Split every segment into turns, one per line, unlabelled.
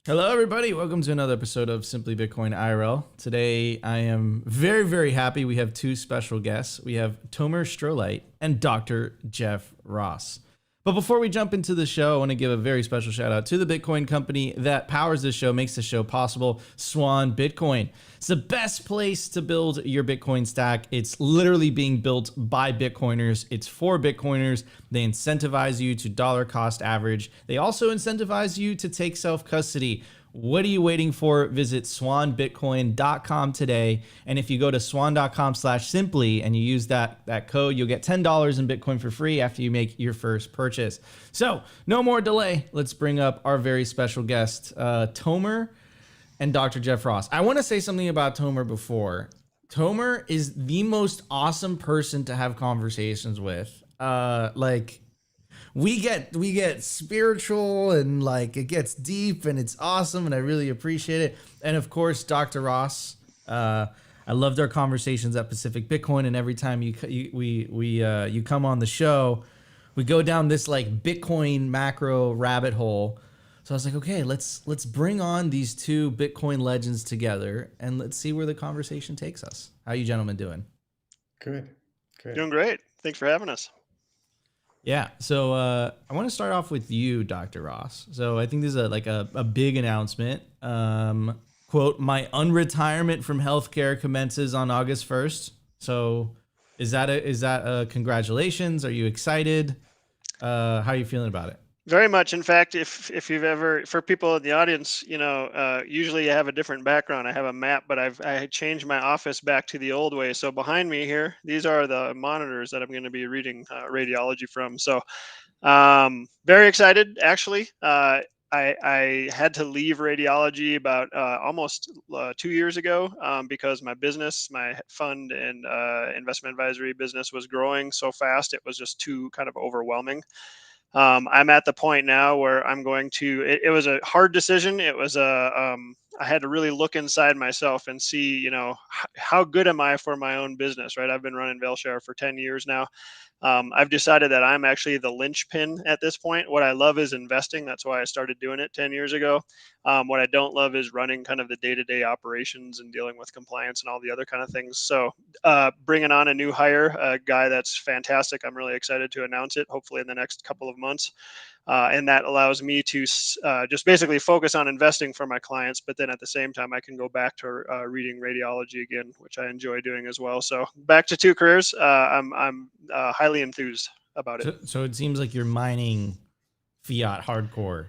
Hello, everybody. Welcome to another episode of Simply Bitcoin IRL. Today, I am very, very happy. We have two special guests. We have Tomer Strolight and Dr. Jeff Ross. But before we jump into the show, I want to give a very special shout out to the Bitcoin company that powers this show, makes the show possible, Swan Bitcoin. It's the best place to build your Bitcoin stack. It's literally being built by Bitcoiners. It's for Bitcoiners. They incentivize you to dollar cost average. They also incentivize you to take self-custody. What are you waiting for? Visit swanbitcoin.com today. And if you go to swan.com/simply and you use that code, you'll get $10 in Bitcoin for free after you make your first purchase. So no more delay. Let's bring up our very special guest, Tomer and Dr. Jeff Ross. I want to say something about Tomer before. Tomer is the most awesome person to have conversations with. We get spiritual and like it gets deep and it's awesome and I really appreciate it. And of course, Dr. Ross, I loved our conversations at Pacific Bitcoin, and every time you come on the show, we go down this like Bitcoin macro rabbit hole. So I was like, okay, let's bring on these two Bitcoin legends together and let's see where the conversation takes us. How you gentlemen doing?
Good.
Doing great. Thanks for having us.
Yeah. So I want to start off with you, Dr. Ross. So I think this is a big announcement. Quote, my unretirement from healthcare commences on August 1st. So is that a congratulations? Are you excited? How are you feeling about it?
Very much. In fact, if you've ever, for people in the audience, usually you have a different background. I have a map, but I changed my office back to the old way. So behind me here, these are the monitors that I'm going to be reading radiology from. So very excited, actually. I had to leave radiology about almost 2 years ago because my business, my fund and investment advisory business was growing so fast. It was just too kind of overwhelming. I'm at the point now where I'm going to, it was a hard decision. It was I had to really look inside myself and see, how good am I for my own business, right? I've been running Vailshare for 10 years now. I've decided that I'm actually the linchpin at this point. What I love is investing. That's why I started doing it 10 years ago. What I don't love is running kind of the day-to-day operations and dealing with compliance and all the other kind of things. So bringing on a new hire, a guy that's fantastic. I'm really excited to announce it, hopefully in the next couple of months. And that allows me to just basically focus on investing for my clients. But then at the same time, I can go back to reading radiology again, which I enjoy doing as well. So back to two careers. I'm highly enthused about it.
So it seems like you're mining fiat hardcore.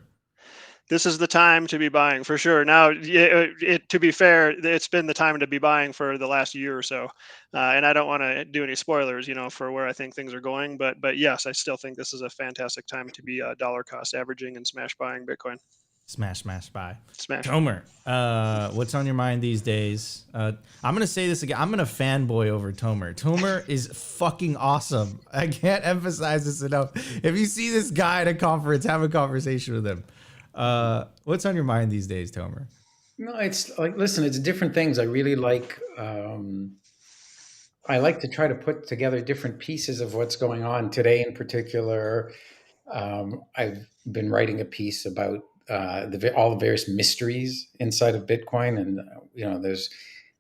This is the time to be buying for sure. Now, to be fair, it's been the time to be buying for the last year or so, and I don't want to do any spoilers, for where I think things are going. But yes, I still think this is a fantastic time to be dollar cost averaging and smash buying Bitcoin.
Smash buy.
Smash.
Tomer, what's on your mind these days? I'm gonna say this again. I'm gonna fanboy over Tomer. Tomer is fucking awesome. I can't emphasize this enough. If you see this guy at a conference, have a conversation with him. What's on your mind these days, Tomer?
No, it's like, listen, it's different things. I really like, I like to try to put together different pieces of what's going on today in particular. I've been writing a piece about all the various mysteries inside of Bitcoin. And,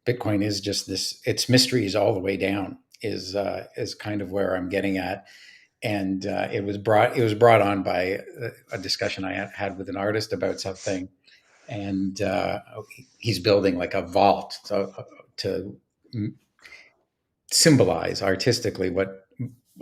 Bitcoin is just this, its mysteries all the way down is kind of where I'm getting at. And it was brought on by a discussion I had with an artist about something, and he's building like a vault to symbolize artistically what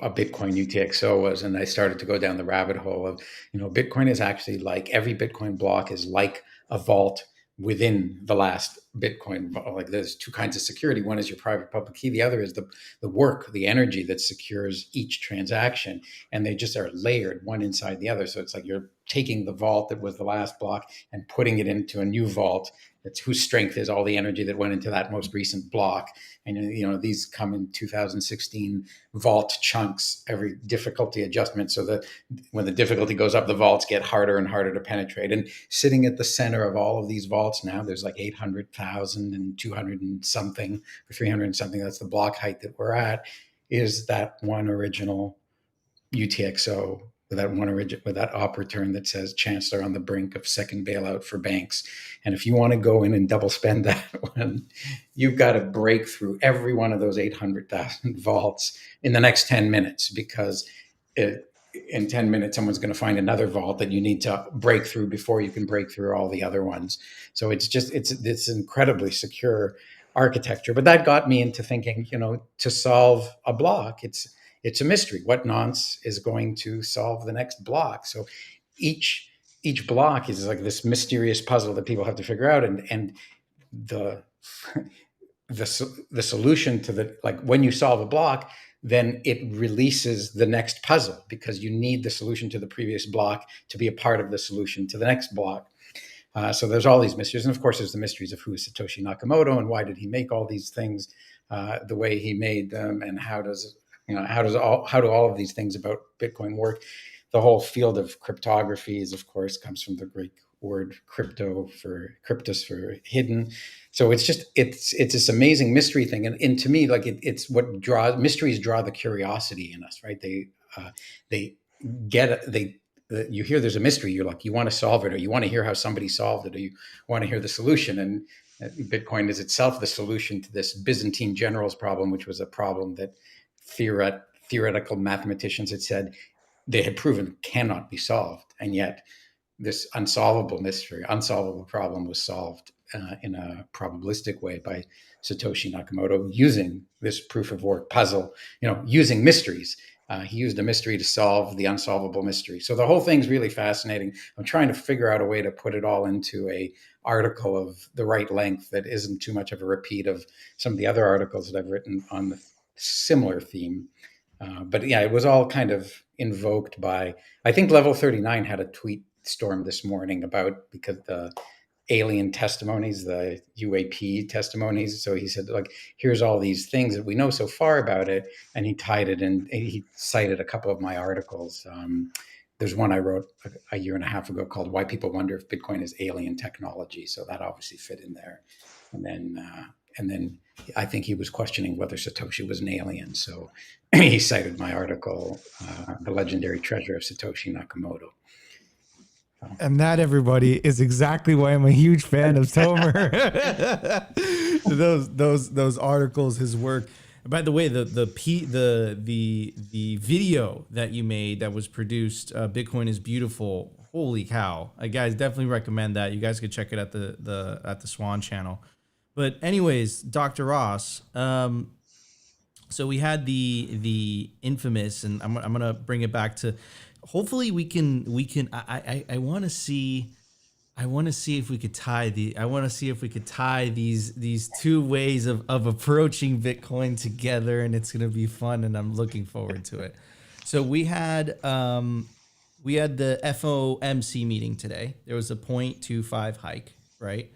a Bitcoin UTXO was. And I started to go down the rabbit hole of, Bitcoin is actually like every Bitcoin block is like a vault within the last Bitcoin. Like there's two kinds of security. One is your private public key. The other is the work, the energy that secures each transaction. And they just are layered one inside the other. So it's like you're taking the vault that was the last block and putting it into a new vault that's whose strength is all the energy that went into that most recent block. And, these come in 2016 vault chunks, every difficulty adjustment. So that when the difficulty goes up, the vaults get harder and harder to penetrate. And sitting at the center of all of these vaults now, there's like 800,000 and 200 and something, or 300 and something. That's the block height that we're at, is that one original UTXO with that op return that says Chancellor on the brink of second bailout for banks. And if you want to go in and double spend that one, you've got to break through every one of those 800,000 vaults in the next 10 minutes, because in 10 minutes, someone's going to find another vault that you need to break through before you can break through all the other ones. So it's this incredibly secure architecture. But that got me into thinking, to solve a block, it's a mystery. What nonce is going to solve the next block? So each block is like this mysterious puzzle that people have to figure out, and the the solution to the, like, when you solve a block, then it releases the next puzzle, because you need the solution to the previous block to be a part of the solution to the next block. So there's all these mysteries, and of course there's the mysteries of who is Satoshi Nakamoto and why did he make all these things the way he made them, and how do all of these things about Bitcoin work? The whole field of cryptography of course, comes from the Greek word cryptos for hidden. So it's this amazing mystery thing, and to me, like, it's what mysteries draw the curiosity in us, right? They you hear there's a mystery, you're like, you want to solve it, or you want to hear how somebody solved it, or you want to hear the solution. And Bitcoin is itself the solution to this Byzantine generals problem, which was a problem that theoretical mathematicians had said they had proven cannot be solved, and yet this unsolvable problem was solved in a probabilistic way by Satoshi Nakamoto, using this proof of work puzzle, using mysteries. He used a mystery to solve the unsolvable mystery. So the whole thing's really fascinating. I'm trying to figure out a way to put it all into a article of the right length that isn't too much of a repeat of some of the other articles that I've written on the similar theme. But yeah, it was all kind of invoked by, I think Level 39 had a tweet storm this morning because the alien testimonies, the UAP testimonies. So he said, like, here's all these things that we know so far about it. And he tied it in, he cited a couple of my articles. There's one I wrote a year and a half ago called Why People Wonder If Bitcoin is Alien Technology. So that obviously fit in there. And then I think he was questioning whether Satoshi was an alien. So he cited my article, The Legendary Treasure of Satoshi Nakamoto.
And that, everybody, is exactly why I'm a huge fan of Tomer. those articles, his work. By the way, the video that you made that was produced, Bitcoin is Beautiful. Holy cow! I guys definitely recommend that. You guys could check it at the Swan channel. But anyways, Dr. Ross. So we had the infamous, and I'm gonna bring it back to. Hopefully we can. I want to see if we could tie these two ways of approaching Bitcoin together, and it's gonna be fun, and I'm looking forward to it. So we had the FOMC meeting today. There was a 0.25 hike, right?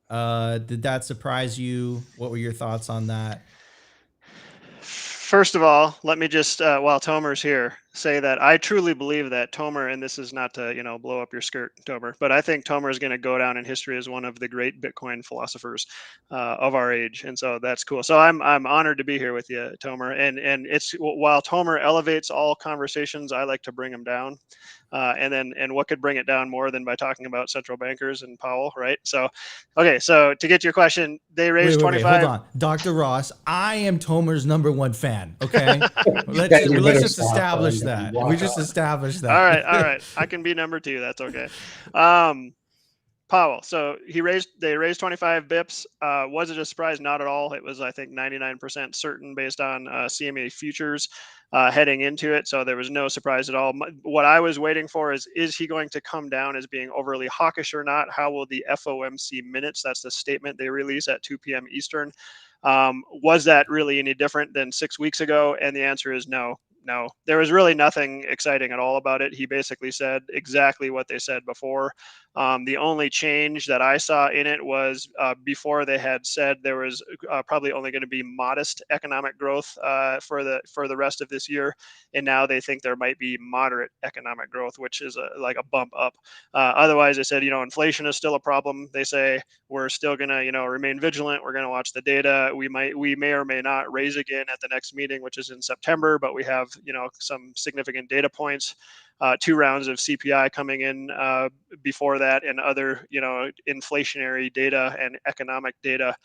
Did that surprise you? What were your thoughts on that?
First of all, let me just, while Tomer's here, say that I truly believe that Tomer, and this is not to, blow up your skirt, Tomer, but I think Tomer is going to go down in history as one of the great Bitcoin philosophers of our age, and so that's cool. So I'm honored to be here with you, Tomer, and it's, while Tomer elevates all conversations, I like to bring them down. And what could bring it down more than by talking about central bankers and Powell, right? So, okay, so to get to your question, they raised 25.
Hold on, Dr. Ross, I am Tomer's #1 fan. Okay, let's just establish that. We just established that.
All right, I can be number 2. That's okay. Powell. So they raised 25 bips. Was it a surprise? Not at all. It was, I think, 99% certain based on CME futures heading into it. So there was no surprise at all. What I was waiting for is he going to come down as being overly hawkish or not? How will the FOMC minutes, that's the statement they release at 2 p.m. Eastern, was that really any different than 6 weeks ago? And the answer is no. No, there was really nothing exciting at all about it. He basically said exactly what they said before. The only change that I saw in it was before they had said there was probably only going to be modest economic growth for the rest of this year, and now they think there might be moderate economic growth, which is like a bump up. Otherwise, they said, inflation is still a problem. They say we're still going to remain vigilant. We're going to watch the data. We may or may not raise again at the next meeting, which is in September, but we have some significant data points, 2 rounds of CPI coming in before that, and other inflationary data and economic data.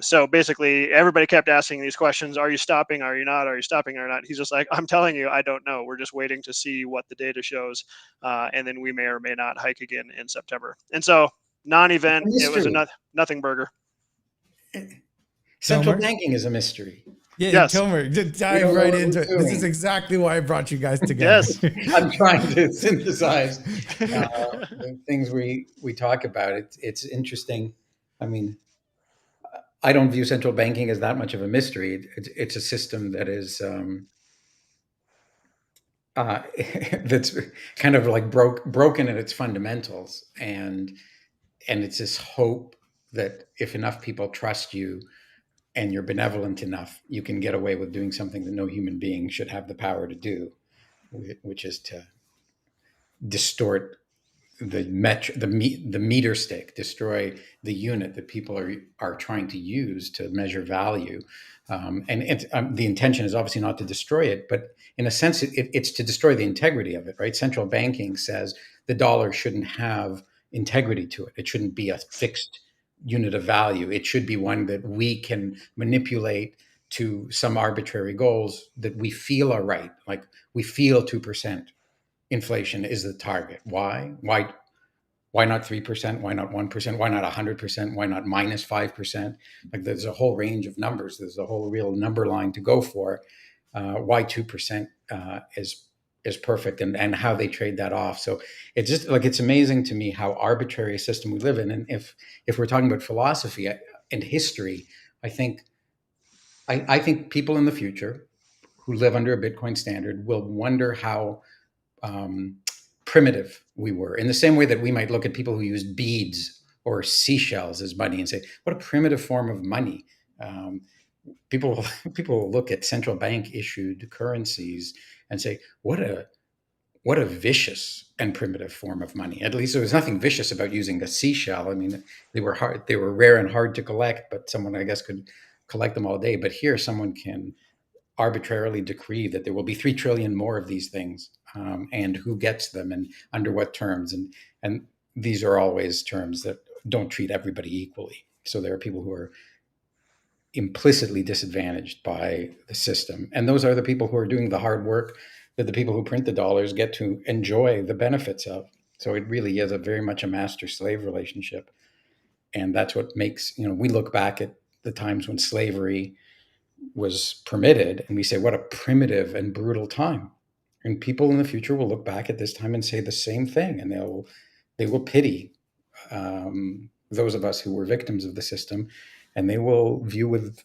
So basically, everybody kept asking these questions: Are you stopping? Are you not? Are you stopping or not? He's just like, I'm telling you, I don't know. We're just waiting to see what the data shows, and then we may or may not hike again in September. And so, non-event, it was a nothing burger.
Central
Tomer?
banking is a mystery.
Yeah,
Yes.
Tomer, just dive right into it. This is exactly why I brought you guys together.
Yes.
I'm trying to synthesize the things we talk about. It's interesting. I mean, I don't view central banking as that much of a mystery. It's a system that is that's kind of like broken in its fundamentals, and it's this hope that if enough people trust you and you're benevolent enough, you can get away with doing something that no human being should have the power to do, which is to distort the meter stick, destroy the unit that people are trying to use to measure value. The intention is obviously not to destroy it, but in a sense, it's to destroy the integrity of it, right? Central banking says the dollar shouldn't have integrity to it. It shouldn't be a fixed unit of value. It should be one that we can manipulate to some arbitrary goals that we feel are right. Like we feel 2% inflation is the target. Why? Why not 3%? Why not 1%? Why not 100%? Why not minus 5%? Like there's a whole range of numbers. There's a whole real number line to go for. Why 2% is perfect, and how they trade that off. So it's just like, it's amazing to me how arbitrary a system we live in. And if we're talking about philosophy and history, I think people in the future who live under a Bitcoin standard will wonder how primitive we were, in the same way that we might look at people who use beads or seashells as money and say, what a primitive form of money. People will look at central bank issued currencies and say, what a vicious and primitive form of money. At least there was nothing vicious about using a seashell. I mean, they were rare and hard to collect, but someone, I guess, could collect them all day. But here someone can arbitrarily decree that there will be 3 trillion more of these things, and who gets them and under what terms. And these are always terms that don't treat everybody equally. So there are people who are implicitly disadvantaged by the system. And those are the people who are doing the hard work that the people who print the dollars get to enjoy the benefits of. So it really is very much a master-slave relationship. And that's what makes, we look back at the times when slavery was permitted and we say, what a primitive and brutal time. And people in the future will look back at this time and say the same thing, and they will pity those of us who were victims of the system, and they will view with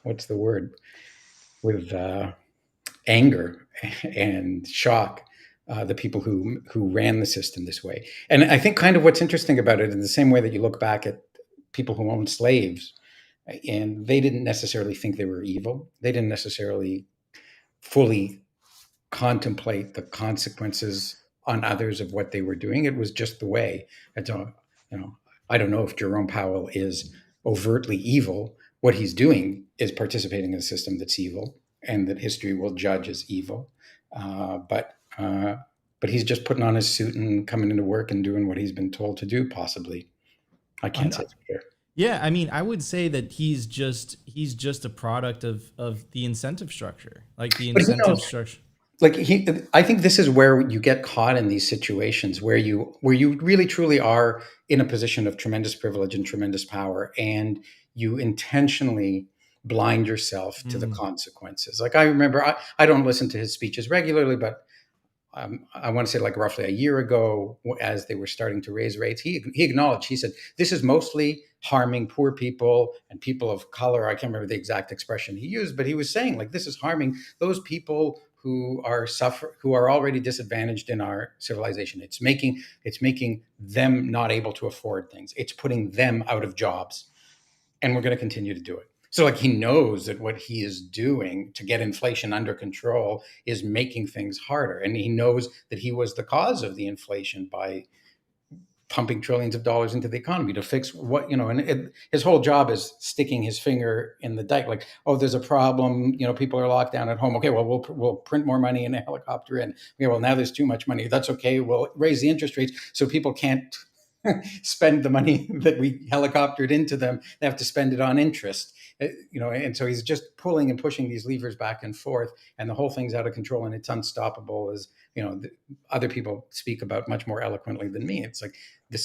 what's the word, with anger and shock the people who ran the system this way. And I think kind of what's interesting about it, in the same way that you look back at people who owned slaves, and they didn't necessarily think they were evil. They didn't necessarily fully contemplate the consequences on others of what they were doing. It was just the way. And so, I don't know if Jerome Powell is overtly evil. What he's doing is participating in a system that's evil, and that history will judge as evil. But he's just putting on his suit and coming into work and doing what he's been told to do, possibly. I can't say it's clear.
Yeah, I mean, I would say that he's just a product of the incentive structure, like the incentive structure.
Like I think this is where you get caught in these situations where you really truly are in a position of tremendous privilege and tremendous power, and you intentionally blind yourself to the consequences. Like I remember, I don't listen to his speeches regularly, but I want to say like roughly a year ago, as they were starting to raise rates, he acknowledged, he said, this is mostly harming poor people and people of color. I can't remember the exact expression he used, but he was saying, like, this is harming those people who are already disadvantaged in our civilization. It's making them not able to afford things. It's putting them out of jobs. And we're going to continue to do it. So like he knows that what he is doing to get inflation under control is making things harder. And he knows that he was the cause of the inflation by pumping trillions of dollars into the economy to fix what, and his whole job is sticking his finger in the dike. Like, oh, there's a problem. People are locked down at home. Okay, well, we'll print more money and a helicopter in. Okay, well, now there's too much money. That's okay. We'll raise the interest rates so people can't spend the money that we helicoptered into them. They have to spend it on interest. And so he's just pulling and pushing these levers back and forth, and the whole thing's out of control and it's unstoppable, as other people speak about much more eloquently than me. It's like the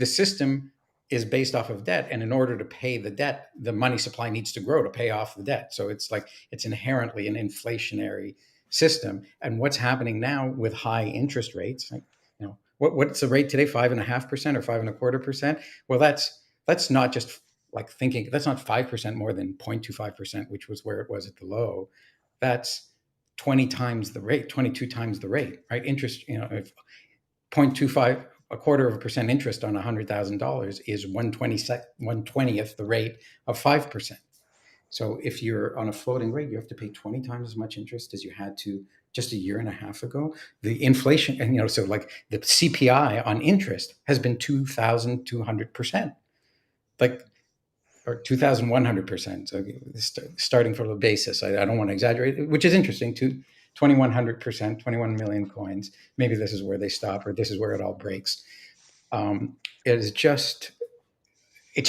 system is based off of debt, and in order to pay the debt, the money supply needs to grow to pay off the debt. So it's like it's inherently an inflationary system. And what's happening now with high interest rates, like, what's the rate today? 5.5% or 5.25%? Well, that's not just like thinking, that's not 5% more than 0.25%, which was where it was at the low. That's 20 times the rate, 22 times the rate, right? Interest, if 0.25, a quarter of a percent interest on $100,000 is 1/20th the rate of 5%. So if you're on a floating rate, you have to pay 20 times as much interest as you had to just a year and a half ago. The inflation, and so like the CPI on interest has been 2,200%, like, or 2,100%. So starting from the basis, I don't want to exaggerate, which is interesting. 2,100%, 21 million coins. Maybe this is where they stop, or this is where it all breaks. It's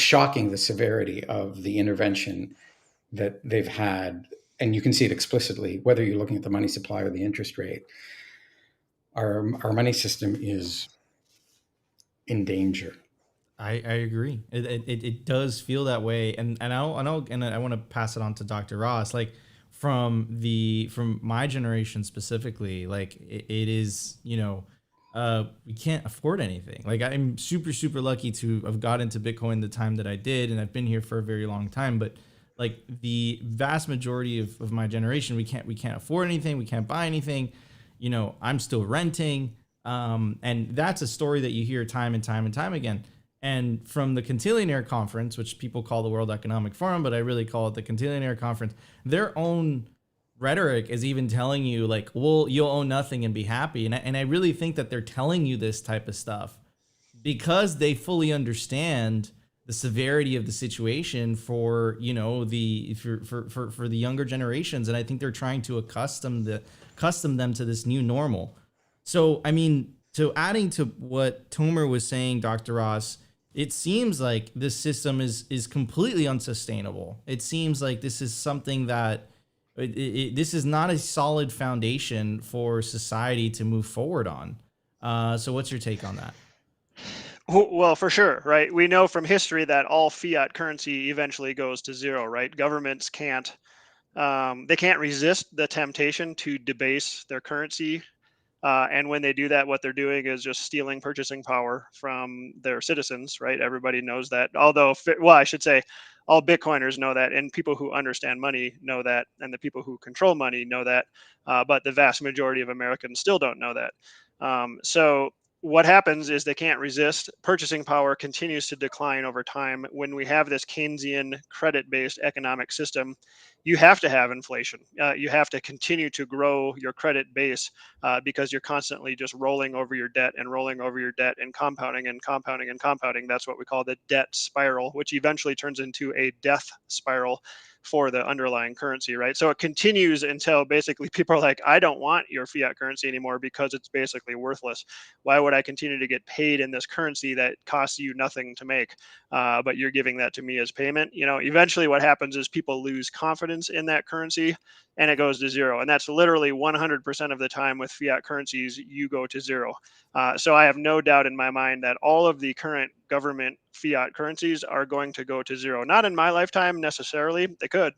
shocking, the severity of the intervention that they've had. And you can see it explicitly, whether you're looking at the money supply or the interest rate. Our money system is in danger.
I agree. It does feel that way, and I want to pass it on to Dr. Ross. Like from my generation specifically, like it is, we can't afford anything. Like I'm super lucky to have got into Bitcoin the time that I did, and I've been here for a very long time. But like the vast majority of my generation, we can't afford anything. We can't buy anything. I'm still renting, and that's a story that you hear time and time again. And from the Cantillionaire Conference, which people call the World Economic Forum, but I really call it the Cantillionaire Conference, their own rhetoric is even telling you, like, well, you'll own nothing and be happy. And I really think that they're telling you this type of stuff because they fully understand the severity of the situation for, for the younger generations. And I think they're trying to accustom them to this new normal. So, I mean, so adding to what Tomer was saying, Dr. Ross, it seems like this system is completely unsustainable. It seems like this is something that this is not a solid foundation for society to move forward on. So what's your take on that?
Well, for sure, right? We know from history that all fiat currency eventually goes to zero, right? Governments can't resist the temptation to debase their currency. And when they do that, what they're doing is just stealing purchasing power from their citizens, right? Everybody knows that. Although, well, I should say all Bitcoiners know that, and people who understand money know that, and the people who control money know that. But the vast majority of Americans still don't know that. So what happens is they can't resist. Purchasing power continues to decline over time. When we have this Keynesian credit-based economic system, you have to have inflation. You have to continue to grow your credit base because you're constantly just rolling over your debt and rolling over your debt and compounding and compounding and compounding. That's what we call the debt spiral, which eventually turns into a death spiral for the underlying currency, right? So it continues until basically people are like, I don't want your fiat currency anymore because it's basically worthless. Why would I continue to get paid in this currency that costs you nothing to make, but you're giving that to me as payment? Eventually what happens is people lose confidence in that currency and it goes to zero. And that's literally 100% of the time with fiat currencies, you go to zero. So I have no doubt in my mind that all of the current government fiat currencies are going to go to zero. Not in my lifetime necessarily. They could.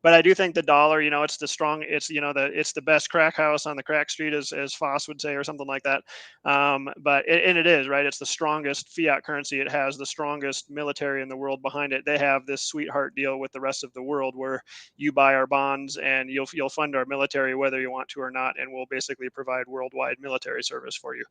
But I do think the dollar, it's the best crack house on the crack street, as Foss would say, or something like that. But it is, right. It's the strongest fiat currency. It has the strongest military in the world behind it. They have this sweetheart deal with the rest of the world where you buy our bonds and you'll fund our military whether you want to or not, and we'll basically provide worldwide military service for you,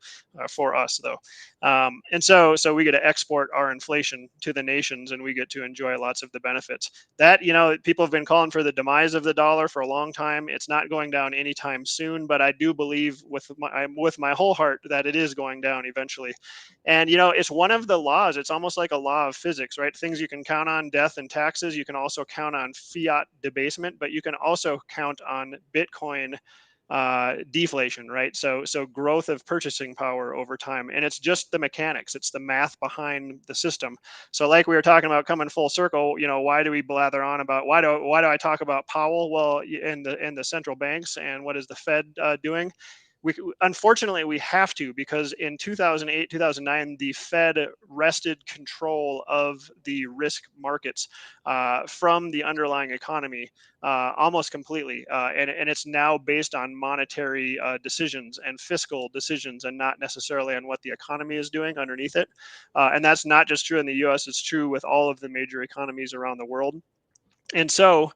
for us though. And so we get to export our inflation to the nations, and we get to enjoy lots of the benefits. That people have been calling for for the demise of the dollar for a long time. It's not going down anytime soon, but I do believe with my whole heart that it is going down eventually. And it's one of the laws. It's almost like a law of physics, right? Things you can count on: death and taxes. You can also count on fiat debasement, but you can also count on Bitcoin deflation, right? So growth of purchasing power over time, and it's just the mechanics, it's the math behind the system. So like we were talking about, coming full circle, why do we blather on about why do I talk about Powell? Well, in the central banks, and what is the Fed doing? Unfortunately we have to, because in 2008 2009 the Fed wrested control of the risk markets from the underlying economy almost completely, and it's now based on monetary decisions and fiscal decisions, and not necessarily on what the economy is doing underneath it. And that's not just true in the US, it's true with all of the major economies around the world. And so,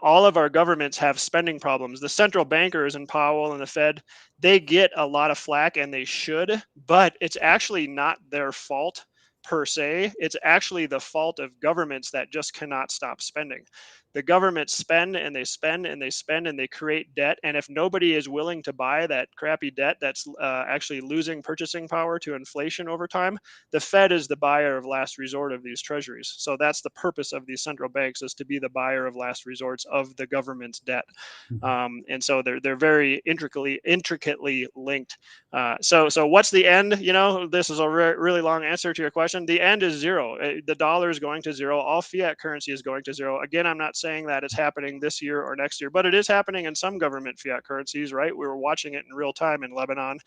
all of our governments have spending problems. The central bankers and Powell and the Fed, they get a lot of flack, and they should, but it's actually not their fault per se. It's actually the fault of governments that just cannot stop spending. The governments spend and they spend and they spend, and they create debt. And if nobody is willing to buy that crappy debt that's actually losing purchasing power to inflation over time, the Fed is the buyer of last resort of these treasuries. So that's the purpose of these central banks, is to be the buyer of last resorts of the government's debt. And so they're very intricately linked. So what's the end? This is a really long answer to your question. The end is zero. The dollar is going to zero. All fiat currency is going to zero. Again, I'm not saying that it's happening this year or next year, but it is happening in some government fiat currencies, right? We were watching it in real time in Lebanon,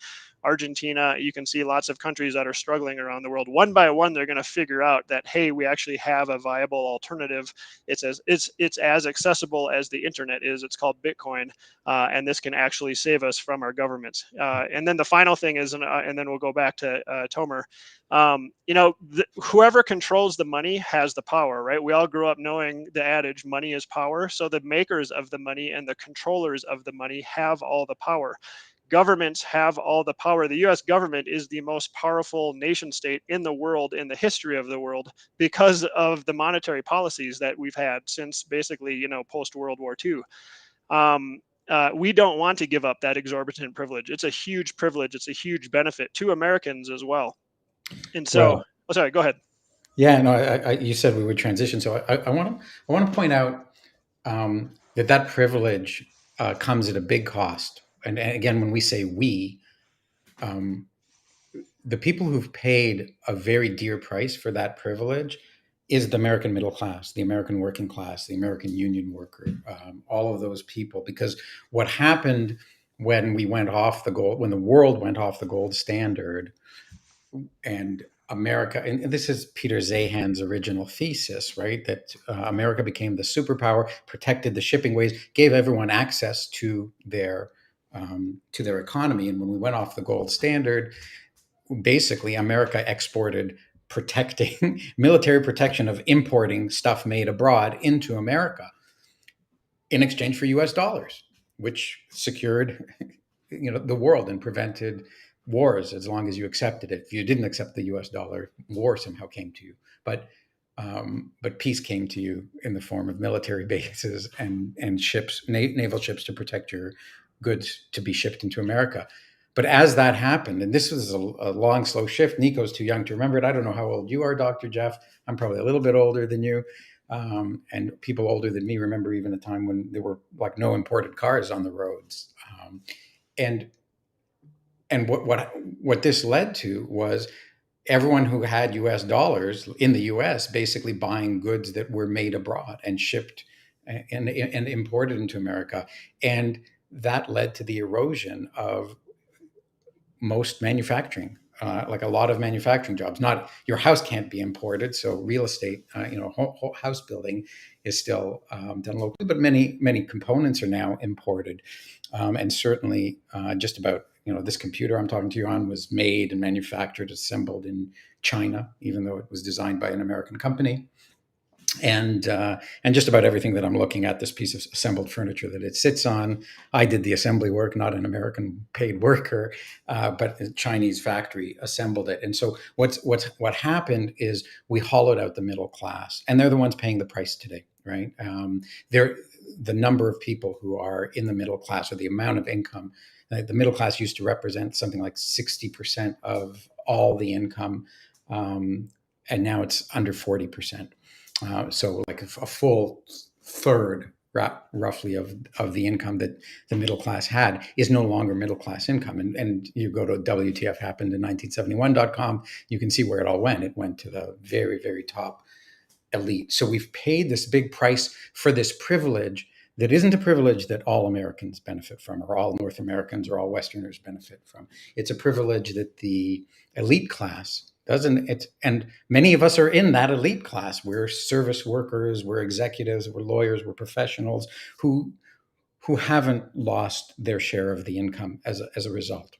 Argentina. You can see lots of countries that are struggling around the world. One by one, they're going to figure out that, hey, we actually have a viable alternative. It's as accessible as the internet is. It's called Bitcoin, and this can actually save us from our governments. And then the final thing is, and then we'll go back to Tomer. Whoever controls the money has the power, right? We all grew up knowing the adage, money is power. So the makers of the money and the controllers of the money have all the power. Governments have all the power. The US government is the most powerful nation state in the world, in the history of the world, because of the monetary policies that we've had since basically, post World War II. We don't want to give up that exorbitant privilege. It's a huge privilege. It's a huge benefit to Americans as well. And so, sorry, go ahead.
Yeah, no, you said we would transition. So I want to point out that privilege comes at a big cost. And again, when we say we, the people who've paid a very dear price for that privilege is the American middle class, the American working class, the American union worker, all of those people. Because what happened when we went off the gold, when the world went off the gold standard, and America, and this is Peter Zahan's original thesis, right? That America became the superpower, protected the shipping ways, gave everyone access to their economy. And when we went off the gold standard, basically America exported protecting military protection of importing stuff made abroad into America in exchange for US dollars, which secured the world and prevented wars as long as you accepted it. If you didn't accept the US dollar, war somehow came to you. But peace came to you in the form of military bases and ships, naval ships, to protect your goods to be shipped into America. But as that happened, and this was a long, slow shift, Nico's too young to remember it. I don't know how old you are, Dr. Jeff. I'm probably a little bit older than you. And people older than me remember even a time when there were like no imported cars on the roads. And what this led to was everyone who had US dollars in the US basically buying goods that were made abroad and shipped and imported into America. And that led to the erosion of most manufacturing, like a lot of manufacturing jobs. Not your house can't be imported, so real estate, whole house building is still done locally, but many components are now imported, and certainly just about this computer I'm talking to you on was made and manufactured, assembled in China, even though it was designed by an American company. And just about everything that I'm looking at, this piece of assembled furniture that it sits on, I did the assembly work, not an American paid worker, but a Chinese factory assembled it. And so what happened is we hollowed out the middle class, and they're the ones paying the price today, right? the number of people who are in the middle class, or the amount of income. The middle class used to represent something like 60% of all the income, and now it's under 40%. So like a full third, roughly, of the income that the middle class had is no longer middle class income. And you go to WTF happened in 1971.com, you can see where it all went. It went to the very, very top elite. So we've paid this big price for this privilege that isn't a privilege that all Americans benefit from, or all North Americans or all Westerners benefit from. It's a privilege that the elite class doesn't. And many of us are in that elite class. We're service workers, we're executives, we're lawyers, we're professionals who haven't lost their share of the income as a result.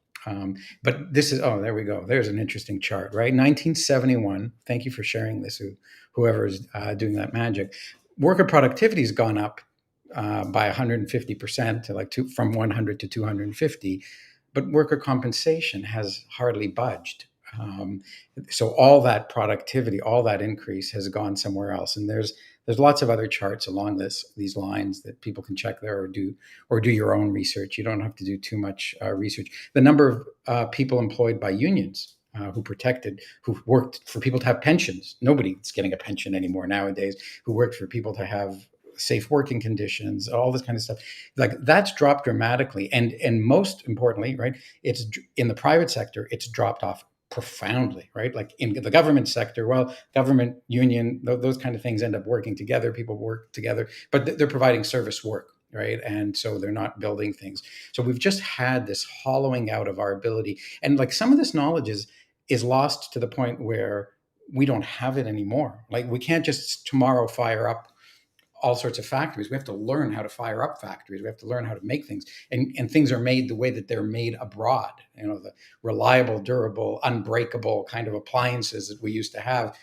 But this is, there we go. There's an interesting chart, right? 1971. Thank you for sharing this, whoever's doing that magic. Worker productivity has gone up by 150% to from 100 to 250, but worker compensation has hardly budged. So all that productivity, all that increase has gone somewhere else. And there's lots of other charts along these lines that people can check there, or do your own research. You don't have to do too much research. The number of people employed by unions who worked for people to have pensions. Nobody's getting a pension anymore nowadays. Who worked for people to have safe working conditions, all this kind of stuff. Like, that's dropped dramatically. And most importantly, right, it's in the private sector, it's dropped off profoundly, right? Like in the government sector, well, government, union, those kind of things end up working together. People work together, but they're providing service work, right? And so they're not building things. So we've just had this hollowing out of our ability. And like, some of this knowledge is lost to the point where we don't have it anymore. Like, we can't just tomorrow fire up all sorts of factories. We have to learn how to fire up factories. We have to learn how to make things, and things are made the way that they're made abroad. The reliable, durable, unbreakable kind of appliances that we used to have,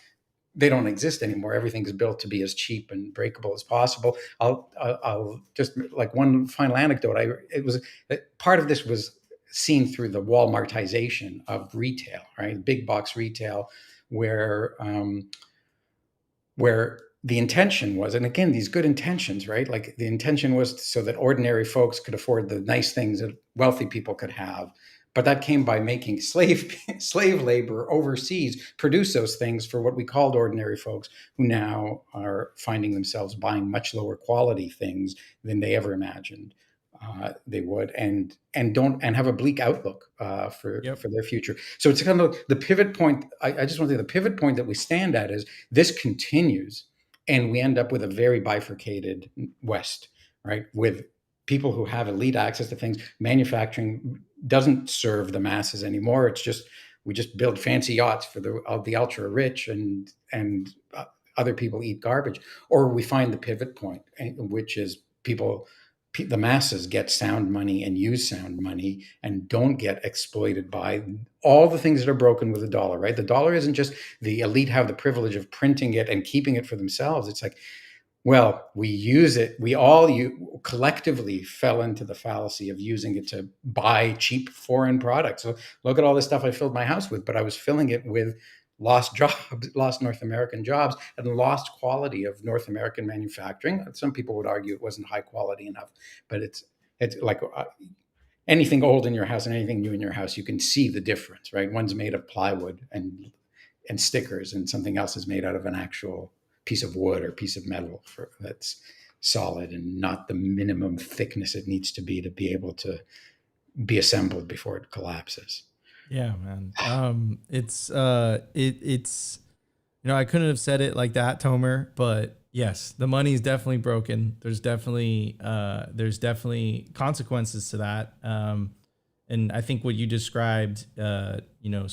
they don't exist anymore. Everything's built to be as cheap and breakable as possible. I'll just, like, one final anecdote. Part of this was seen through the Walmartization of retail, right? Big box retail, where the intention was, and again, these good intentions, right? Like, the intention was so that ordinary folks could afford the nice things that wealthy people could have. But that came by making slave labor overseas produce those things for what we called ordinary folks, who now are finding themselves buying much lower quality things than they ever imagined they would, and have a bleak outlook for their future. So it's kind of the pivot point. I just want to say the pivot point that we stand at is this continues, and we end up with a very bifurcated West, right? With people who have elite access to things. Manufacturing doesn't serve the masses anymore. It's just, we just build fancy yachts for the ultra rich, and other people eat garbage. Or we find the pivot point, which is the masses get sound money and use sound money, and don't get exploited by all the things that are broken with the dollar, right? The dollar isn't just the elite have the privilege of printing it and keeping it for themselves. It's like, well, we use it. We all collectively fell into the fallacy of using it to buy cheap foreign products. So look at all this stuff I filled my house with, but I was filling it with lost jobs, lost North American jobs, and lost quality of North American manufacturing. Some people would argue it wasn't high quality enough, but it's like anything old in your house and anything new in your house, you can see the difference, right? One's made of plywood and stickers, and something else is made out of an actual piece of wood or piece of metal that's solid and not the minimum thickness it needs to be able to be assembled before it collapses.
Yeah, man. It's I couldn't have said it like that, Tomer, but yes, the money is definitely broken. There's definitely consequences to that. And I think what you described, so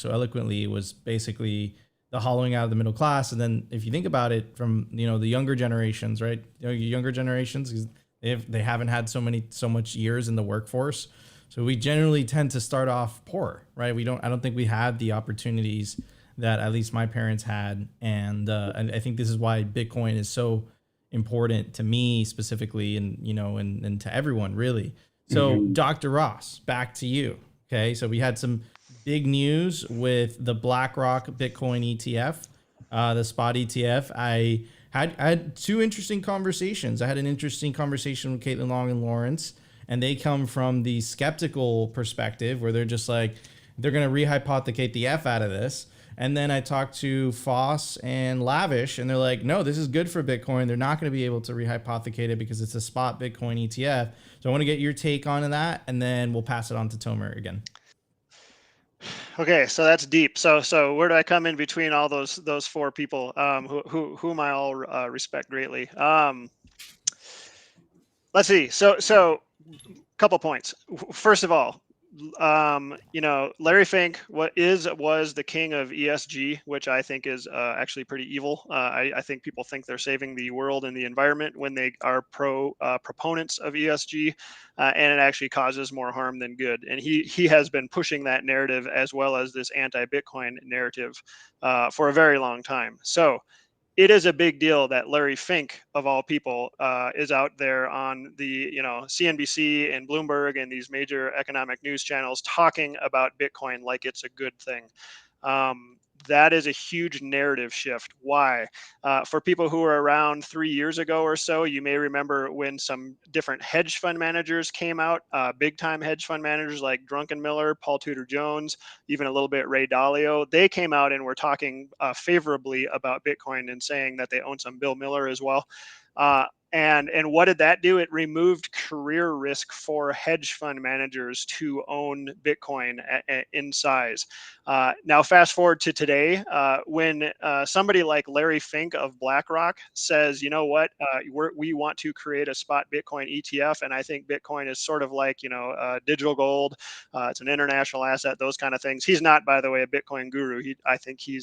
eloquently, was basically the hollowing out of the middle class. And then if you think about it from, the younger generations, right? Younger generations, because they haven't had so much years in the workforce. So we generally tend to start off poor, right? I don't think we had the opportunities that at least my parents had. And I think this is why Bitcoin is so important to me specifically, and to everyone really. So Dr. Ross, back to you. Okay. So we had some big news with the BlackRock Bitcoin ETF, the spot ETF.
I had two interesting conversations. I had an interesting conversation with Caitlin Long and Lawrence, and they come from the skeptical perspective where they're just like, they're going to rehypothecate the F out of this. And then I talked to Foss and Lavish, and they're like, no, this is good for Bitcoin. They're not going to be able to rehypothecate it because it's a spot Bitcoin ETF. So I want to get your take on that, and then we'll pass it on to Tomer again.
Okay, so that's deep. So where do I come in between all those four people, whom I all respect greatly? Let's see. So couple points. First of all, Larry Fink was the king of ESG, which I think is actually pretty evil. I think people think they're saving the world and the environment when they are proponents of ESG, and it actually causes more harm than good. And he has been pushing that narrative as well as this anti-Bitcoin narrative for a very long time. So it is a big deal that Larry Fink, of all people, is out there on the CNBC and Bloomberg and these major economic news channels talking about Bitcoin like it's a good thing. That is a huge narrative shift. Why? For people who were around 3 years ago or so, you may remember when some different hedge fund managers came out, big time hedge fund managers like Druckenmiller, Paul Tudor Jones, even a little bit Ray Dalio. They came out and were talking favorably about Bitcoin and saying that they own some Bill Miller as well. And what did that do? It removed career risk for hedge fund managers to own Bitcoin in size. Now, fast forward to today, when somebody like Larry Fink of BlackRock says, you know what, we want to create a spot Bitcoin ETF, and I think Bitcoin is sort of like digital gold. It's an international asset, those kind of things. He's not, by the way, a Bitcoin guru. I think he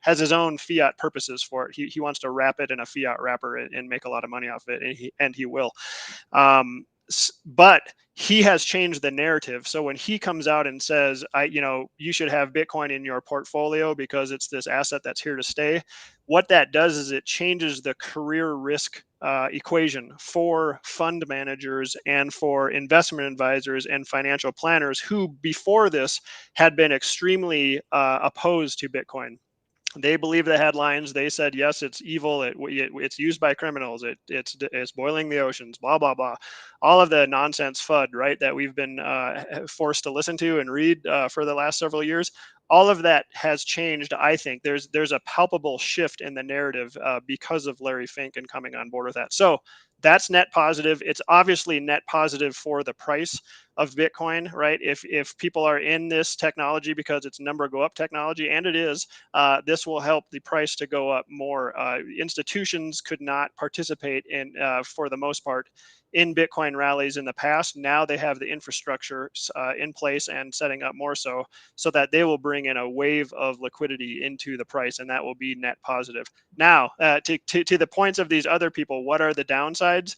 has his own fiat purposes for it. He wants to wrap it in a fiat wrapper and make a lot of money off it, and he will. But he has changed the narrative. So when he comes out and says, you should have Bitcoin in your portfolio because it's this asset that's here to stay, what that does is it changes the career risk equation for fund managers and for investment advisors and financial planners who before this had been extremely opposed to Bitcoin. They believe the headlines. They said, yes, it's evil. It's used by criminals. It's boiling the oceans, blah, blah, blah. All of the nonsense FUD, right, that we've been forced to listen to and read for the last several years. All of that has changed. I think there's a palpable shift in the narrative because of Larry Fink and coming on board with that. So that's net positive. It's obviously net positive for the price of Bitcoin, right? If people are in this technology because it's number go up technology, and it is, this will help the price to go up more. Institutions could not participate in, for the most part, in Bitcoin rallies in the past. Now they have the infrastructure in place and setting up more so that they will bring in a wave of liquidity into the price, and that will be net positive. Now, to the points of these other people, what are the downsides?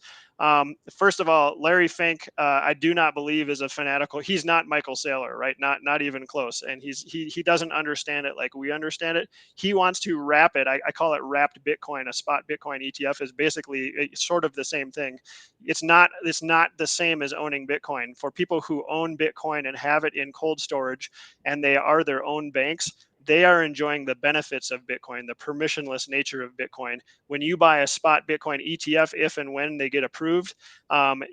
First of all, Larry Fink, I do not believe is a fanatical. He's not Michael Saylor, right? Not even close. And he doesn't understand it like we understand it. He wants to wrap it. I call it wrapped Bitcoin. A spot Bitcoin ETF is basically sort of the same thing. It's not the same as owning Bitcoin. For people who own Bitcoin and have it in cold storage, and they are their own banks, they are enjoying the benefits of Bitcoin, the permissionless nature of Bitcoin. When you buy a spot Bitcoin ETF, if and when they get approved,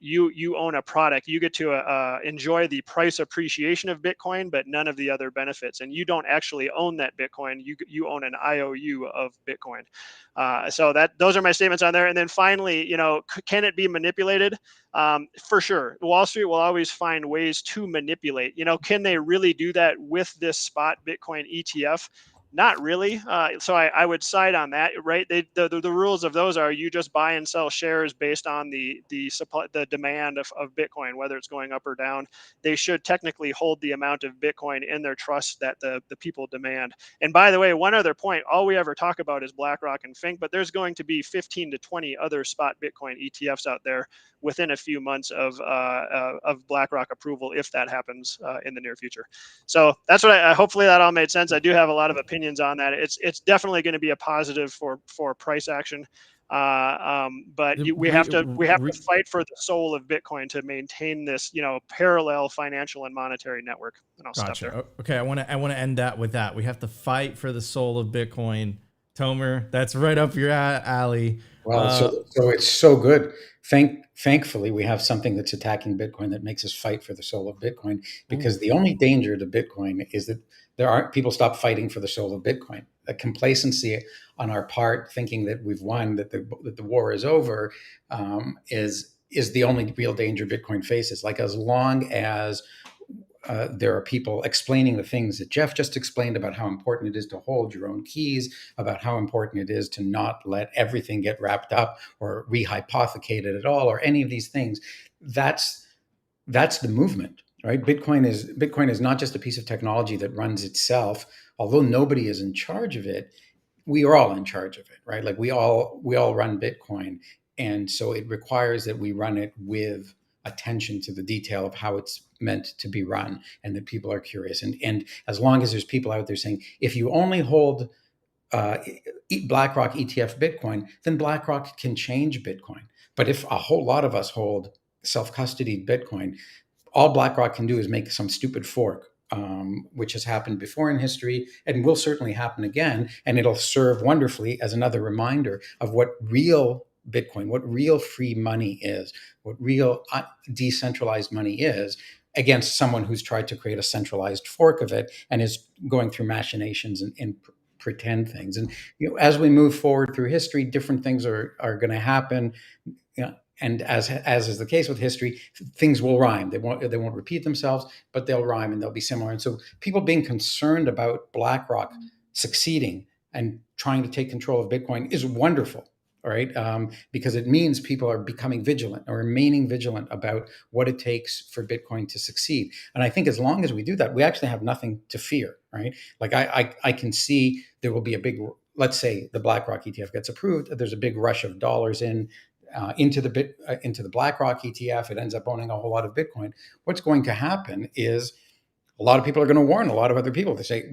you own a product. You get to enjoy the price appreciation of Bitcoin, but none of the other benefits. And you don't actually own that Bitcoin. You own an IOU of Bitcoin. So those are my statements on there. And then finally, can it be manipulated? For sure. Wall Street will always find ways to manipulate. Can they really do that with this spot Bitcoin ETF? Not really. So I would side on that, right? The rules of those are you just buy and sell shares based on the supply, the demand of Bitcoin, whether it's going up or down. They should technically hold the amount of Bitcoin in their trust that the people demand. And by the way, one other point, all we ever talk about is BlackRock and Fink, but there's going to be 15 to 20 other spot Bitcoin ETFs out there within a few months of BlackRock approval, if that happens in the near future. So that's what hopefully that all made sense. I do have a lot of opinions on that. It's definitely going to be a positive for price action. But we have to fight for the soul of Bitcoin to maintain this, parallel financial and monetary network. And I'll stop there.
Okay, I want to end that with that. We have to fight for the soul of Bitcoin
Tomer, that's right up your alley.
Well, so it's so good. Thankfully, we have something that's attacking Bitcoin that makes us fight for the soul of Bitcoin. Because
Ooh.
the only danger to Bitcoin is that there aren't people stop fighting for the soul of Bitcoin. A complacency on our part, thinking that we've won, that the war is over, is the only real danger Bitcoin faces. Like as long as there are people explaining the things that Jeff just explained about how important it is to hold your own keys, about how important it is to not let everything get wrapped up or rehypothecated at all, or any of these things. That's the movement, right? Bitcoin is not just a piece of technology that runs itself. Although nobody is in charge of it, we are all in charge of it, right? Like we all run Bitcoin, and so it requires that we run it with attention to the detail of how it's meant to be run, and that people are curious. And as long as there's people out there saying, if you only hold BlackRock ETF Bitcoin, then BlackRock can change Bitcoin. But if a whole lot of us hold self-custodied Bitcoin, all BlackRock can do is make some stupid fork, which has happened before in history and will certainly happen again. And it'll serve wonderfully as another reminder of what real Bitcoin, what real free money is, what real decentralized money is, against someone who's tried to create a centralized fork of it and is going through machinations and pretend things. And as we move forward through history, different things are going to happen. And as is the case with history, things will rhyme. They won't repeat themselves, but they'll rhyme and they'll be similar. And so people being concerned about BlackRock succeeding and trying to take control of Bitcoin is wonderful. All right, because it means people are becoming vigilant or remaining vigilant about what it takes for Bitcoin to succeed. And I think as long as we do that, we actually have nothing to fear, right? Like I can see there will be a big, let's say the BlackRock ETF gets approved, there's a big rush of dollars into the BlackRock ETF. It ends up owning a whole lot of Bitcoin. What's going to happen is a lot of people are going to warn a lot of other people. They say,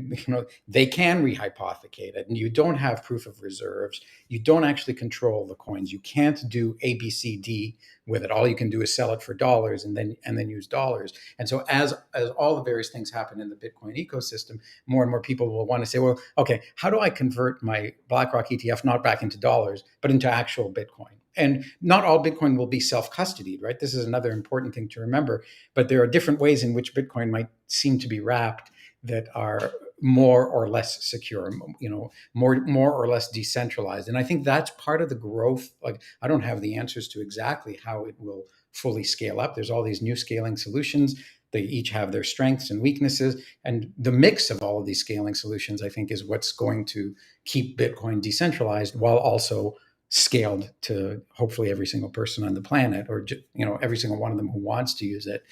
they can rehypothecate it, and you don't have proof of reserves. You don't actually control the coins. You can't do A, B, C, D with it. All you can do is sell it for dollars and then use dollars. And so as all the various things happen in the Bitcoin ecosystem, more and more people will want to say, well, okay, how do I convert my BlackRock ETF not back into dollars, but into actual Bitcoin? And not all Bitcoin will be self-custodied, right? This is another important thing to remember. But there are different ways in which Bitcoin might seem to be wrapped that are more or less secure, more or less decentralized. And I think that's part of the growth. Like, I don't have the answers to exactly how it will fully scale up. There's all these new scaling solutions. They each have their strengths and weaknesses. And the mix of all of these scaling solutions, I think, is what's going to keep Bitcoin decentralized while also scaled to hopefully every single person on the planet, or every single one of them who wants to use it,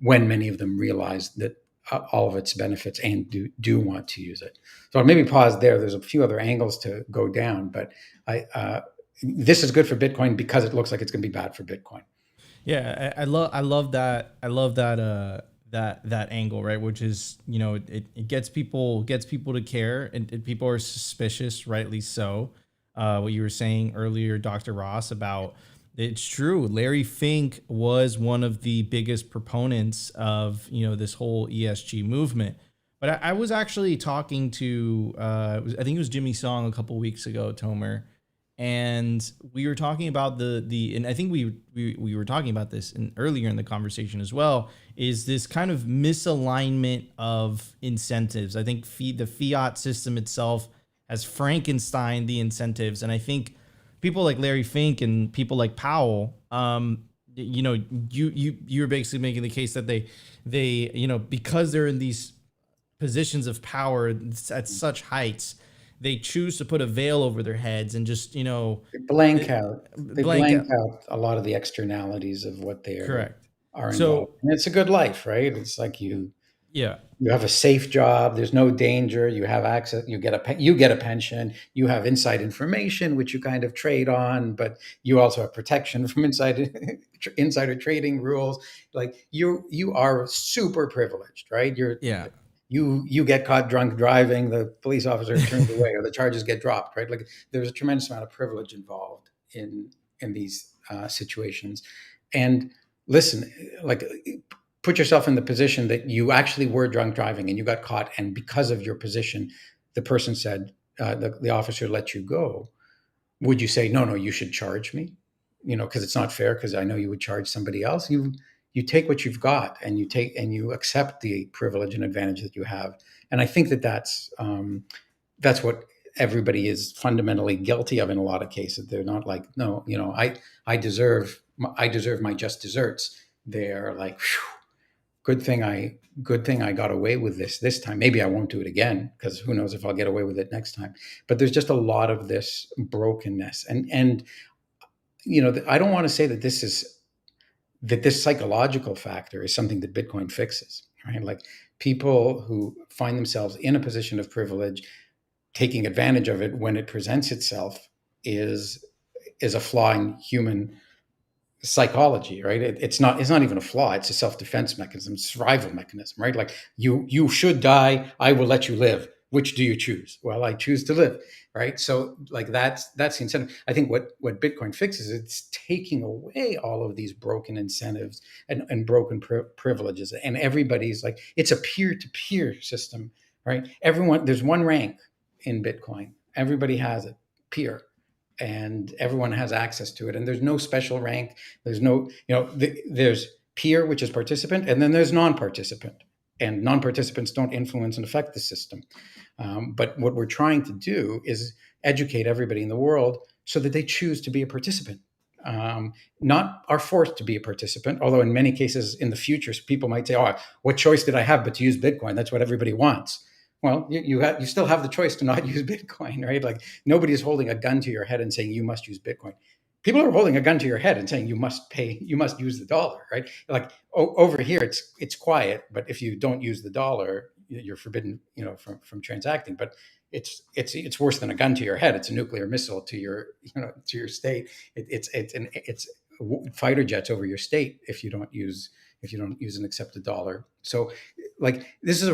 when many of them realize that all of its benefits and do want to use it. So I'll maybe pause there. There's a few other angles to go down, but this is good for Bitcoin because it looks like it's going to be bad for Bitcoin.
Yeah, I love that. I love that that angle, right? Which is, it gets people to care, and people are suspicious, rightly so. What you were saying earlier, Dr. Ross, about, it's true. Larry Fink was one of the biggest proponents of, this whole ESG movement. But I was actually talking to, I think it was Jimmy Song a couple weeks ago, Tomer, and we were talking about and I think we were talking about this earlier in the conversation as well, is this kind of misalignment of incentives. I think the fiat system itself has Frankenstein the incentives, and I think people like Larry Fink and people like Powell, you're basically making the case that they because they're in these positions of power at such heights, they choose to put a veil over their heads and just
They blank out a lot of the externalities of what they are involved.
So,
and it's a good life, right? It's like you have a safe job. There's no danger. You have access. You get a pension. You have inside information, which you kind of trade on, but you also have protection from insider trading rules. Like you are super privileged, right? You get caught drunk driving, the police officer turns away, or the charges get dropped, right? Like, there's a tremendous amount of privilege involved in these situations. And listen, like, put yourself in the position that you actually were drunk driving and you got caught, and because of your position, the person said, the officer let you go, would you say, no, you should charge me? Because it's not fair, because I know you would charge somebody else. You take what you've got, and you accept the privilege and advantage that you have. And I think that's what everybody is fundamentally guilty of in a lot of cases. They're not like, no, I deserve my just desserts. They're like, good thing I got away with this time. Maybe I won't do it again, because who knows if I'll get away with it next time. But there's just a lot of this brokenness, and I don't want to say that this psychological factor is something that Bitcoin fixes, right? Like, people who find themselves in a position of privilege, taking advantage of it when it presents itself, is a flaw in human psychology, right? It's not even a flaw. It's a self-defense mechanism, survival mechanism, right? Like, you should die, I will let you live. Which do you choose? Well, I choose to live, right? So, like, that's the incentive. I think what Bitcoin fixes, it's taking away all of these broken incentives and broken privileges, and everybody's like, it's a peer-to-peer system, right? There's one rank in Bitcoin. Everybody has it, peer, and everyone has access to it. And there's no special rank. There's no, there's peer, which is participant, and then there's non-participant. And non-participants don't influence and affect the system. But what we're trying to do is educate everybody in the world so that they choose to be a participant, not are forced to be a participant. Although in many cases in the future, people might say, "Oh, what choice did I have but to use Bitcoin? That's what everybody wants." Well, you still have the choice to not use Bitcoin, right? Like, nobody is holding a gun to your head and saying you must use Bitcoin. People are holding a gun to your head and saying you must use the dollar, right? Like, over here, it's quiet, but if you don't use the dollar, you're forbidden, from transacting. But it's worse than a gun to your head. It's a nuclear missile to your state. It's fighter jets over your state if you don't use and accept the dollar. So, like, this is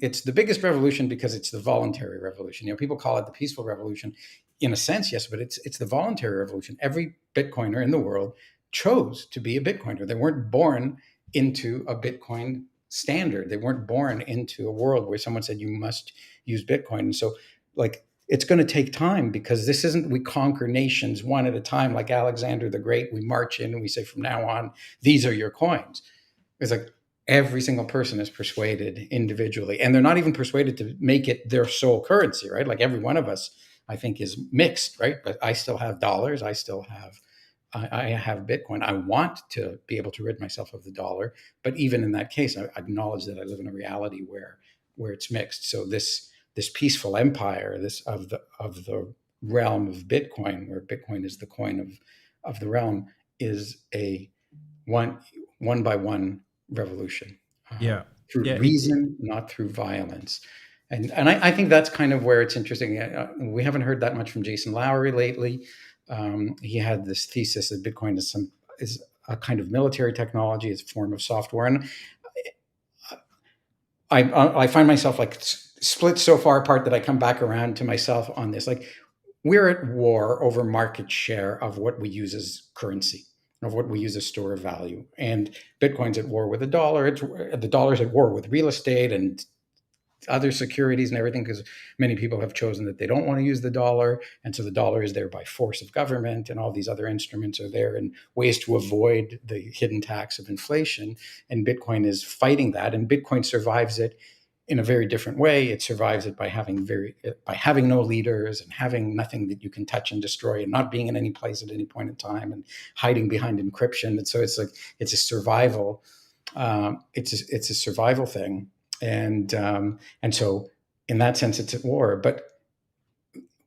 it's the biggest revolution because it's the voluntary revolution. People call it the peaceful revolution, in a sense, yes, but it's the voluntary revolution. Every Bitcoiner in the world chose to be a Bitcoiner. They weren't born into a Bitcoin standard. They weren't born into a world where someone said you must use Bitcoin. And so, like, it's going to take time, because this isn't, we conquer nations one at a time like Alexander the Great. We march in and we say, from now on, these are your coins. It's like, every single person is persuaded individually, and they're not even persuaded to make it their sole currency, right? Like, every one of us, I think, is mixed, right? But I still have dollars. I have Bitcoin. I want to be able to rid myself of the dollar. But even in that case, I acknowledge that I live in a reality where it's mixed. So this peaceful empire, of the realm of Bitcoin, where Bitcoin is the coin of the realm, is a one by one revolution. Through reason, not through violence. And I think that's kind of where it's interesting. We haven't heard that much from Jason Lowery lately. He had this thesis that Bitcoin is a kind of military technology, it's a form of software. And I find myself, like, split so far apart that I come back around to myself on this. Like, we're at war over market share of what we use as currency, of what we use as store of value. And Bitcoin's at war with the dollar. The dollar's at war with real estate and other securities and everything, because many people have chosen that they don't want to use the dollar. And so the dollar is there by force of government, and all these other instruments are there and ways to avoid the hidden tax of inflation. And Bitcoin is fighting that. And Bitcoin survives it in a very different way. It survives it by having no leaders, and having nothing that you can touch and destroy, and not being in any place at any point in time, and hiding behind encryption. And so it's a survival. It's a survival thing. And so in that sense, it's at war. But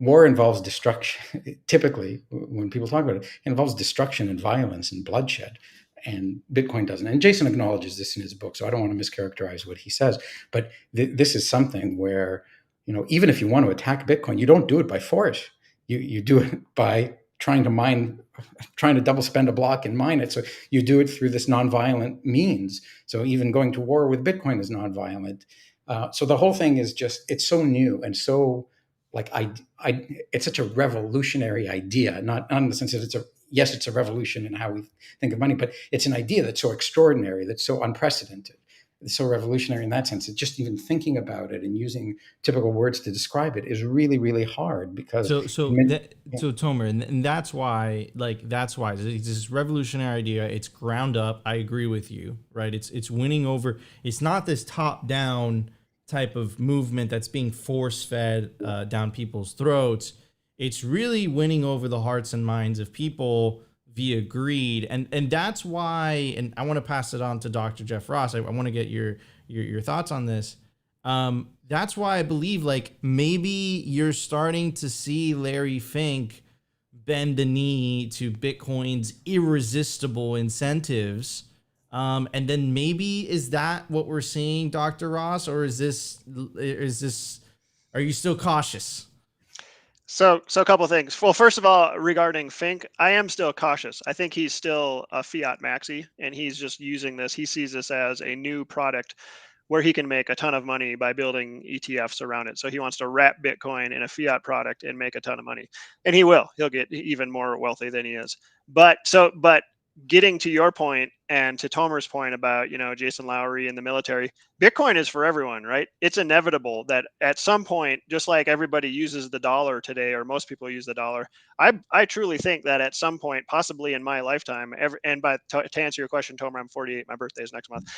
war involves destruction. Typically, when people talk about it, it involves destruction and violence and bloodshed. And Bitcoin doesn't. And Jason acknowledges this in his book, so I don't want to mischaracterize what he says. But this is something where, even if you want to attack Bitcoin, you don't do it by force. You do it by trying to double spend a block and mine it. So you do it through this nonviolent means. So even going to war with Bitcoin is nonviolent. So the whole thing is it's so new and so, like, it's such a revolutionary idea, not in the sense that it's a revolution in how we think of money, but it's an idea that's so extraordinary, that's so unprecedented. so revolutionary in that sense. It's just even thinking about it and using typical words to describe it is really, really hard because
So Tomer, and that's why it's this revolutionary idea. It's ground up. I agree with you, right? It's winning over. It's not this top down type of movement that's being force fed down people's throats. It's really winning over the hearts and minds of people via greed, and that's why. And I want to pass it on to Dr. Jeff Ross. I want to get your thoughts on this. That's why I believe like maybe you're starting to see Larry Fink bend the knee to Bitcoin's irresistible incentives. And then maybe is that what we're seeing, Dr. Ross, or is this, are you still cautious?
So a couple of things. Well, first of all, regarding Fink, I am still cautious. I think he's still a fiat maxi, and he's just using this. He sees this as a new product where he can make a ton of money by building ETFs around it. So he wants to wrap Bitcoin in a fiat product and make a ton of money. And he will. He'll get even more wealthy than he is. But getting to your point and to Tomer's point about, Jason Lowery and the military, Bitcoin is for everyone, right? It's inevitable that at some point, just like everybody uses the dollar today, or most people use the dollar, I truly think that at some point, possibly in my lifetime, to answer your question, Tomer, I'm 48, my birthday is next month.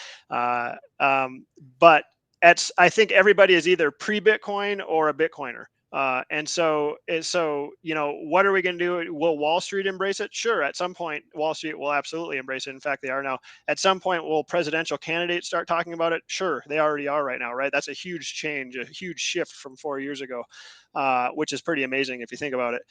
But I think everybody is either pre-Bitcoin or a Bitcoiner. And so, what are we going to do? Will Wall Street embrace it? Sure. At some point, Wall Street will absolutely embrace it. In fact, they are now. At some point, will presidential candidates start talking about it? Sure. They already are right now, right? That's a huge change, a huge shift from 4 years ago, which is pretty amazing if you think about it.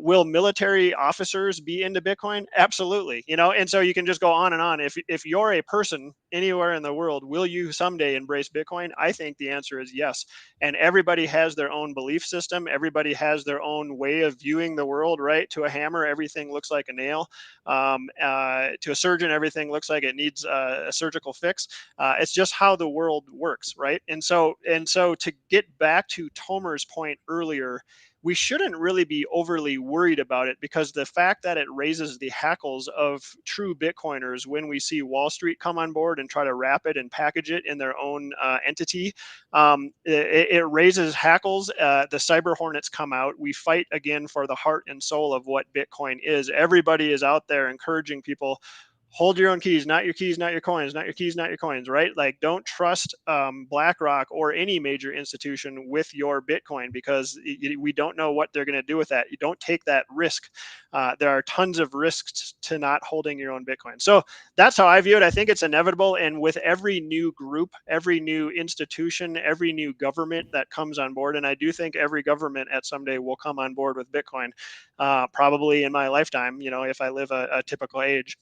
Will military officers be into Bitcoin? Absolutely. And so you can just go on and on. If you're a person anywhere in the world, will you someday embrace Bitcoin? I think the answer is yes. And everybody has their own belief system. Everybody has their own way of viewing the world, right? To a hammer, everything looks like a nail. To a surgeon, everything looks like it needs a surgical fix. It's just how the world works, right? And so to get back to Tomer's point earlier, we shouldn't really be overly worried about it, because the fact that it raises the hackles of true Bitcoiners when we see Wall Street come on board and try to wrap it and package it in their own entity, it raises hackles. The cyber hornets come out. We fight again for the heart and soul of what Bitcoin is. Everybody is out there encouraging people, hold your own keys, not your keys, not your coins, not your keys, not your coins, right? Like, don't trust BlackRock or any major institution with your Bitcoin, because we don't know what they're going to do with that. You don't take that risk. There are tons of risks to not holding your own Bitcoin. So that's how I view it. I think it's inevitable. And with every new group, every new institution, every new government that comes on board, and I do think every government at someday will come on board with Bitcoin, probably in my lifetime, if I live a typical age.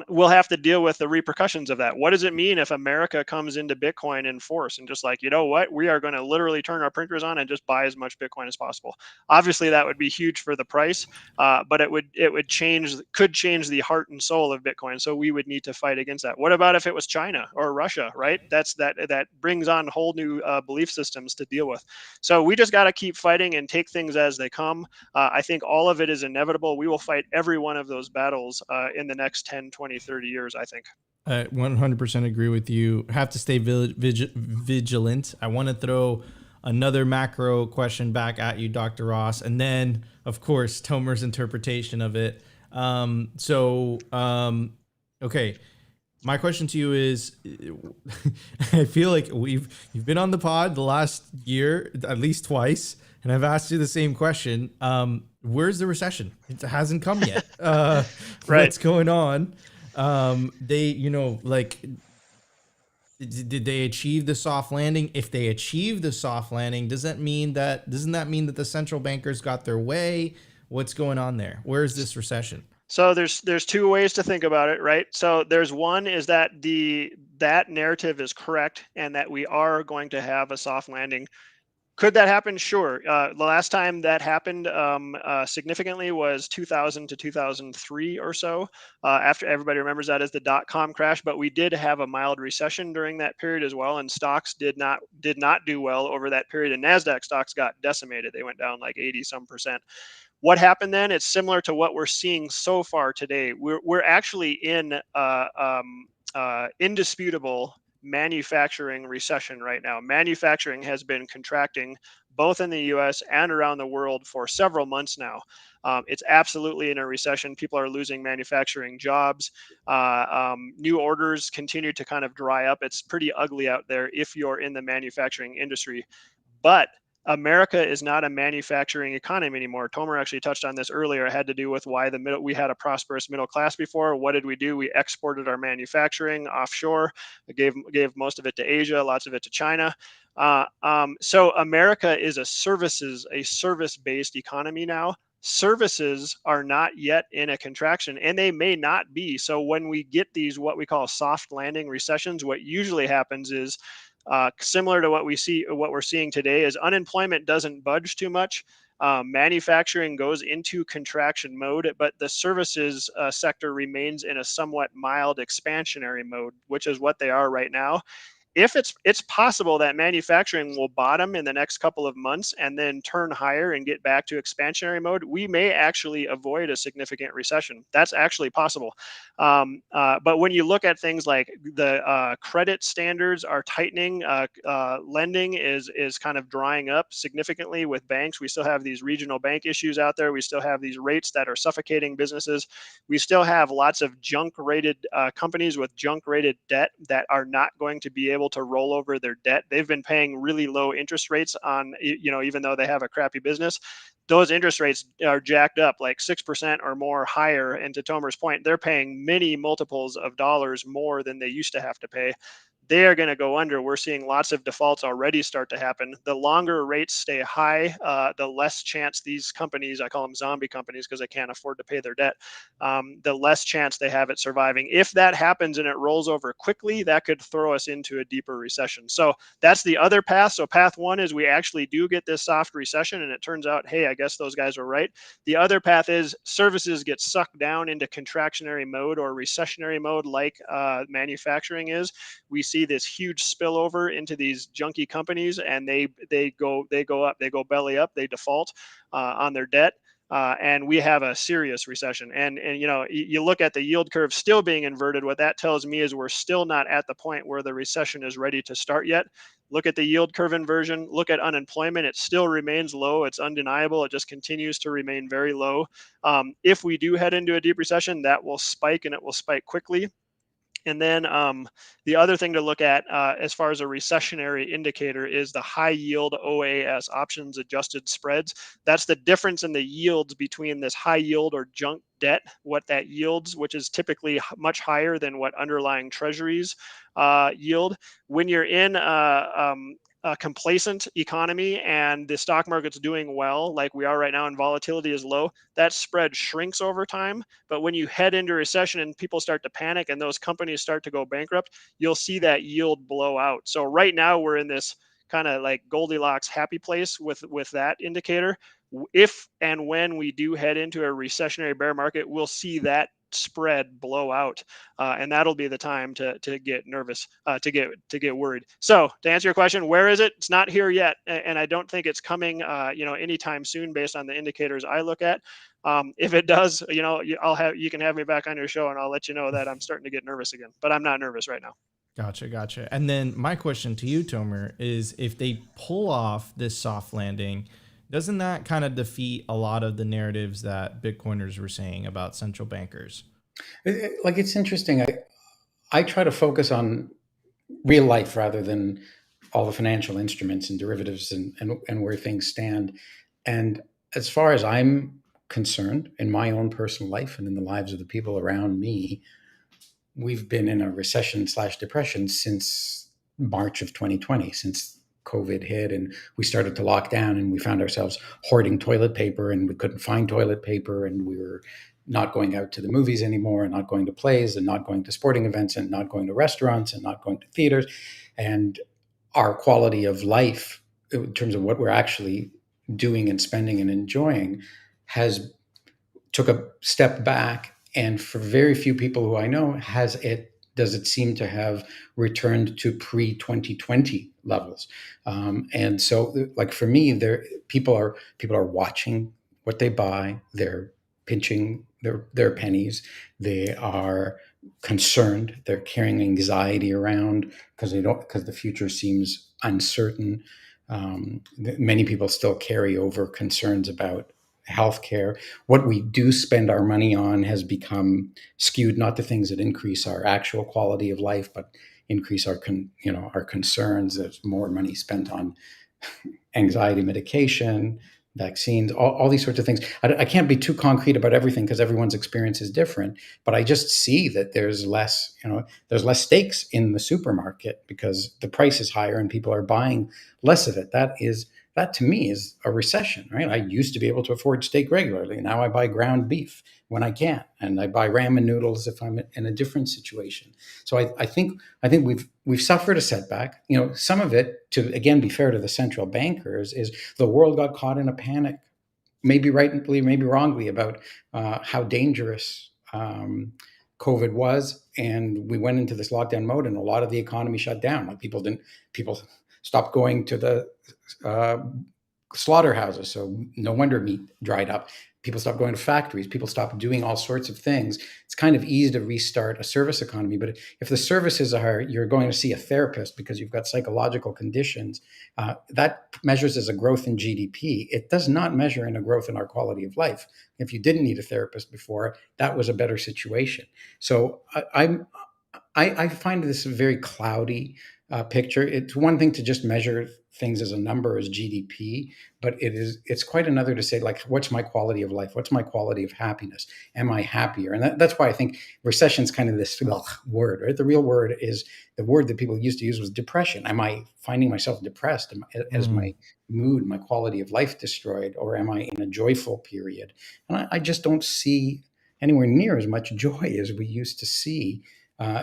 We'll have to deal with the repercussions of that. What does it mean if America comes into Bitcoin in force and just like, we are going to literally turn our printers on and just buy as much Bitcoin as possible? Obviously, that would be huge for the price, but it could change the heart and soul of Bitcoin. So we would need to fight against that. What about if it was China or Russia, right? That brings on whole new belief systems to deal with. So we just got to keep fighting and take things as they come. I think all of it is inevitable. We will fight every one of those battles in the next 10, 20, 30 years, I think.
I 100% agree with you. Have to stay vigilant. I want to throw another macro question back at you, Dr. Ross, and then, of course, Tomer's interpretation of it. Okay. My question to you is, I feel like you've been on the pod the last year, at least twice, and I've asked you the same question. Where's the recession? It hasn't come yet.
Right.
What's going on? Did they achieve the soft landing? If they achieve the soft landing, doesn't that mean that the central bankers got their way? What's going on there? Where's this recession?
So there's two ways to think about it, right? So there's one is that that narrative is correct and that we are going to have a soft landing. Could that happen? Sure. The last time that happened significantly was 2000 to 2003 or so. After everybody remembers that as the dot-com crash, but we did have a mild recession during that period as well, and stocks did not do well over that period. And Nasdaq stocks got decimated; they went down like 80% What happened then? It's similar to what we're seeing so far today. We're actually in indisputable manufacturing recession right now. Manufacturing has been contracting both in the US and around the world for several months now. It's absolutely in a recession. People are losing manufacturing jobs. New orders continue to kind of dry up. It's pretty ugly out there if you're in the manufacturing industry. But America is not a manufacturing economy anymore. Tomer actually touched on this earlier. It had to do with why we had a prosperous middle class before. What did we do? We exported our manufacturing offshore. We gave most of it to Asia, lots of it to China. So America is a service-based economy now. Services are not yet in a contraction, and they may not be. So when we get these what we call soft landing recessions, what usually happens is similar to what we're seeing today is unemployment doesn't budge too much. Manufacturing goes into contraction mode, but the services sector remains in a somewhat mild expansionary mode, which is what they are right now. If it's possible that manufacturing will bottom in the next couple of months and then turn higher and get back to expansionary mode, we may actually avoid a significant recession. That's actually possible. But when you look at things like the credit standards are tightening, lending is kind of drying up significantly with banks. We still have these regional bank issues out there. We still have these rates that are suffocating businesses. We still have lots of junk rated companies with junk rated debt that are not going to be able to roll over their debt. They've been paying really low interest rates on, even though they have a crappy business. Those interest rates are jacked up like 6% or more higher. And to Tomer's point, they're paying many multiples of dollars more than they used to have to pay. They are going to go under. We're seeing lots of defaults already start to happen. The longer rates stay high, the less chance these companies, I call them zombie companies because they can't afford to pay their debt, the less chance they have at surviving. If that happens and it rolls over quickly, that could throw us into a deeper recession. So that's the other path. So path one is we actually do get this soft recession and it turns out, hey, I guess those guys were right. The other path is services get sucked down into contractionary mode or recessionary mode like manufacturing is. We see this huge spillover into these junky companies and they go up, they go belly up, they default on their debt. And we have a serious recession. And you look at the yield curve still being inverted. What that tells me is we're still not at the point where the recession is ready to start yet. Look at the yield curve inversion. Look at unemployment. It still remains low. It's undeniable. It just continues to remain very low. If we do head into a deep recession, that will spike and it will spike quickly. And then the other thing to look at as far as a recessionary indicator is the high yield OAS, options adjusted spreads. That's the difference in the yields between this high yield or junk debt, what that yields, which is typically much higher than what underlying treasuries yield. When you're in a complacent economy and the stock market's doing well, like we are right now, and volatility is low, that spread shrinks over time. But when you head into recession and people start to panic and those companies start to go bankrupt, you'll see that yield blow out. So right now we're in this kind of like Goldilocks happy place with that indicator. If and when we do head into a recessionary bear market, we'll see that spread blow out, and that'll be the time to get nervous, to get worried. So to answer your question, where is it? It's not here yet, and I don't think it's coming anytime soon based on the indicators I look at. If it does, you can have me back on your show and I'll let you know that I'm starting to get nervous again, but I'm not nervous right now.
Gotcha. And then my question to you, Tomer, is if they pull off this soft landing, doesn't that kind of defeat a lot of the narratives that Bitcoiners were saying about central bankers?
It's interesting. I try to focus on real life rather than all the financial instruments and derivatives and where things stand. And as far as I'm concerned, in my own personal life and in the lives of the people around me, we've been in a recession/depression since March of 2020, since COVID hit and we started to lock down and we found ourselves hoarding toilet paper and we couldn't find toilet paper and we were not going out to the movies anymore and not going to plays and not going to sporting events and not going to restaurants and not going to theaters. And our quality of life in terms of what we're actually doing and spending and enjoying has took a step back. And for very few people who I know, does it seem to have returned to pre-2020 levels? And so, like for me, people are watching what they buy. They're pinching their pennies. They are concerned. They're carrying anxiety around because the future seems uncertain. Many people still carry over concerns about healthcare. What we do spend our money on has become skewed not to things that increase our actual quality of life, but increase our our concerns. There's more money spent on anxiety medication, vaccines, all these sorts of things. I can't be too concrete about everything because everyone's experience is different, but I just see that there's less, there's less stakes in the supermarket because the price is higher and people are buying less of it. That to me is a recession, right? I used to be able to afford steak regularly. Now I buy ground beef when I can, and I buy ramen noodles if I'm in a different situation. So I think we've suffered a setback. Some of it, to again be fair to the central bankers, is the world got caught in a panic, maybe rightly, maybe wrongly, about how dangerous COVID was, and we went into this lockdown mode, and a lot of the economy shut down. Like people stopped going to the uh, slaughterhouses, so no wonder meat dried up. People stopped going to factories. People stopped doing all sorts of things. It's kind of easy to restart a service economy, but if the services are, you're going to see a therapist because you've got psychological conditions, that measures as a growth in GDP. It does not measure in a growth in our quality of life. If you didn't need a therapist before, that was a better situation. So I find this a very cloudy picture. It's one thing to just measure things as a number, as GDP, but it's quite another to say, like, what's my quality of life? What's my quality of happiness? Am I happier? And that's why I think recession is kind of this word, right? The real word is, the word that people used to use was depression. Am I finding myself depressed? As my mood, my quality of life destroyed, or am I in a joyful period? And I just don't see anywhere near as much joy as we used to see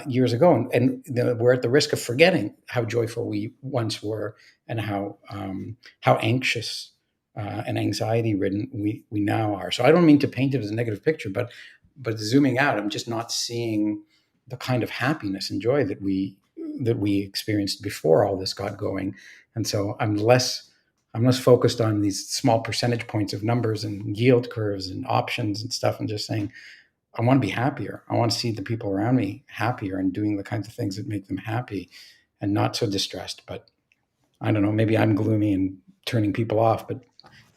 years ago, and we're at the risk of forgetting how joyful we once were, and how anxious and anxiety ridden we now are. So I don't mean to paint it as a negative picture, but zooming out, I'm just not seeing the kind of happiness and joy that we experienced before all this got going, and so I'm less focused on these small percentage points of numbers and yield curves and options and stuff, and just saying, I want to be happier. I want to see the people around me happier and doing the kinds of things that make them happy and not so distressed. But I don't know, maybe I'm gloomy and turning people off, but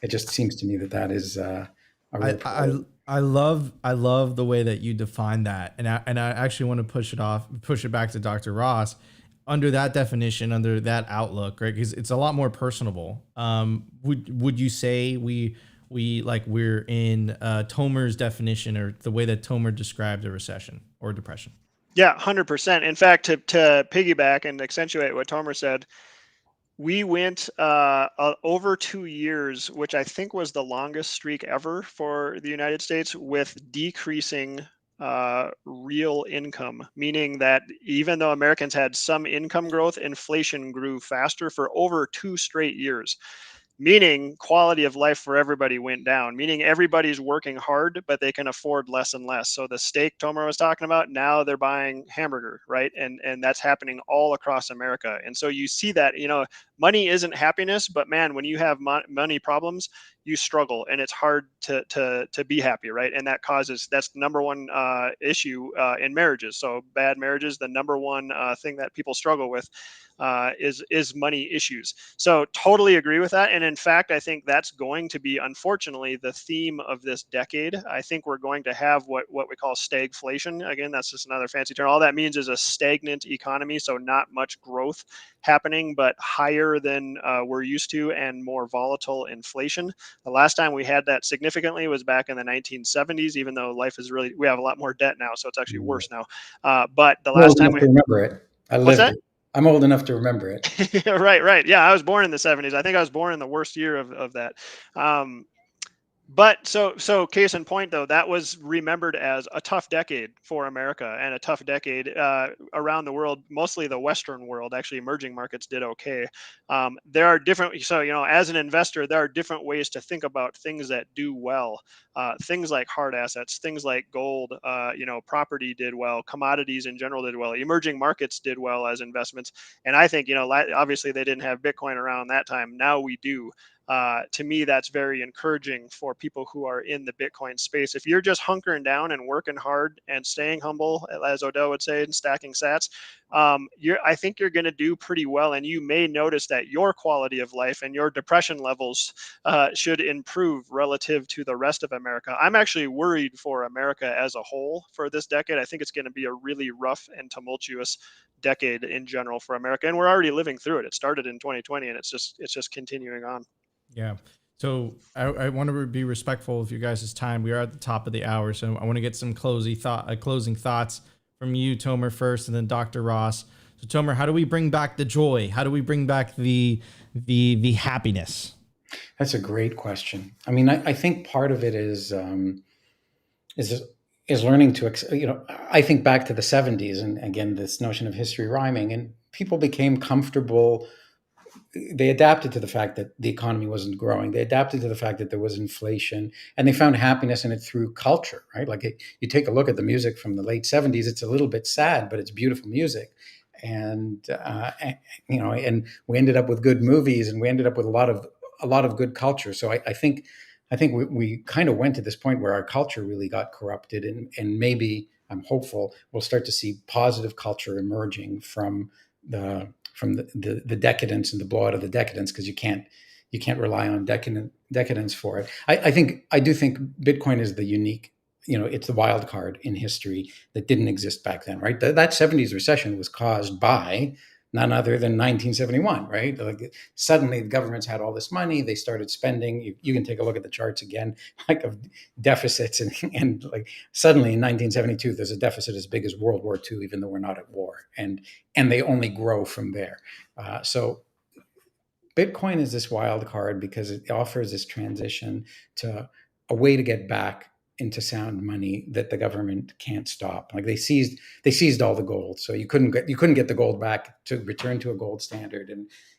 it just seems to me that is a real problem.
I love the way that you define that, and I actually want to push it back to Dr. Ross. Under that definition, under that outlook, right? Because it's a lot more personable. Would you say we're in Tomer's definition, or the way that Tomer described a recession or depression?
Yeah, 100%. In fact, to piggyback and accentuate what Tomer said, we went over 2 years, which I think was the longest streak ever for the United States, with decreasing real income, meaning that even though Americans had some income growth, inflation grew faster for over 2 straight years, meaning quality of life for everybody went down, meaning everybody's working hard, but they can afford less and less. So the steak Tomer was talking about, now they're buying hamburger, right? And that's happening all across America. And so you see that, money isn't happiness, but man, when you have money problems, you struggle, and it's hard to be happy, right? And that's the number one issue in marriages. So bad marriages, the number one thing that people struggle with is money issues. So totally agree with that. And in fact, I think that's going to be, unfortunately, the theme of this decade. I think we're going to have what we call stagflation. Again, that's just another fancy term. All that means is a stagnant economy. So not much growth happening, but higher than we're used to, and more volatile inflation. The last time we had that significantly was back in the 1970s, even though we have a lot more debt now. So it's actually worse now. But the last time
remember it. I
what's
lived
that?
it. I'm old enough to remember it.
Right. Yeah, I was born in the 70s. I think I was born in the worst year of that. But so case in point, though, that was remembered as a tough decade for America, and a tough decade around the world, mostly the Western world. Actually, emerging markets did okay. There are different, so, as an investor, there are different ways to think about things that do well. Things like hard assets, things like gold, property did well, commodities in general did well, emerging markets did well as investments. And I think, obviously they didn't have Bitcoin around that time. Now we do. To me, that's very encouraging for people who are in the Bitcoin space. If you're just hunkering down and working hard and staying humble, as Odell would say, and stacking sats, I think you're going to do pretty well. And you may notice that your quality of life and your depression levels should improve relative to the rest of America. I'm actually worried for America as a whole for this decade. I think it's going to be a really rough and tumultuous decade in general for America, and we're already living through it. It started in 2020, and it's just continuing on.
Yeah. So I want to be respectful of you guys' time. We are at the top of the hour, so I want to get some closing thoughts from you, Tomer, first, and then Dr. Ross. So, Tomer, how do we bring back the joy? How do we bring back the happiness?
That's a great question. I mean, I think part of it is learning to, I think back to the 70s, and again, this notion of history rhyming, and people became comfortable. They adapted to the fact that the economy wasn't growing. They adapted to the fact that there was inflation, and they found happiness in it through culture, right? Like you take a look at the music from the late 70s, it's a little bit sad, but it's beautiful music. And we ended up with good movies, and we ended up with a lot of good culture. So I think we kind of went to this point where our culture really got corrupted, and maybe I'm hopeful we'll start to see positive culture emerging from the decadence and the blowout of the decadence, because you can't rely on decadence for it. I do think Bitcoin is the unique, it's the wild card in history that didn't exist back then, right? That 70s recession was caused by none other than 1971, right? Like suddenly the governments had all this money, they started spending. You can take a look at the charts again, like of deficits, and like suddenly in 1972 there's a deficit as big as World War II, even though we're not at war, and they only grow from there. So Bitcoin is this wild card because it offers this transition to a way to get back into sound money that the government can't stop. Like they seized all the gold, so you couldn't get the gold back to return to a gold standard,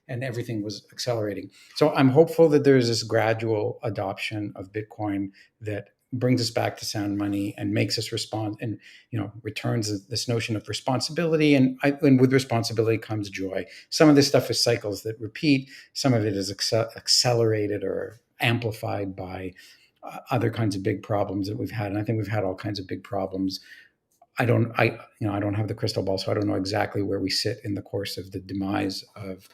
and everything was accelerating. So I'm hopeful that there's this gradual adoption of Bitcoin that brings us back to sound money and makes us respond, and returns this notion of responsibility, and with responsibility comes joy. Some of this stuff is cycles that repeat. Some of it is accelerated or amplified by other kinds of big problems that we've had, and I think we've had all kinds of big problems. I don't have the crystal ball, so I don't know exactly where we sit in the course of the demise of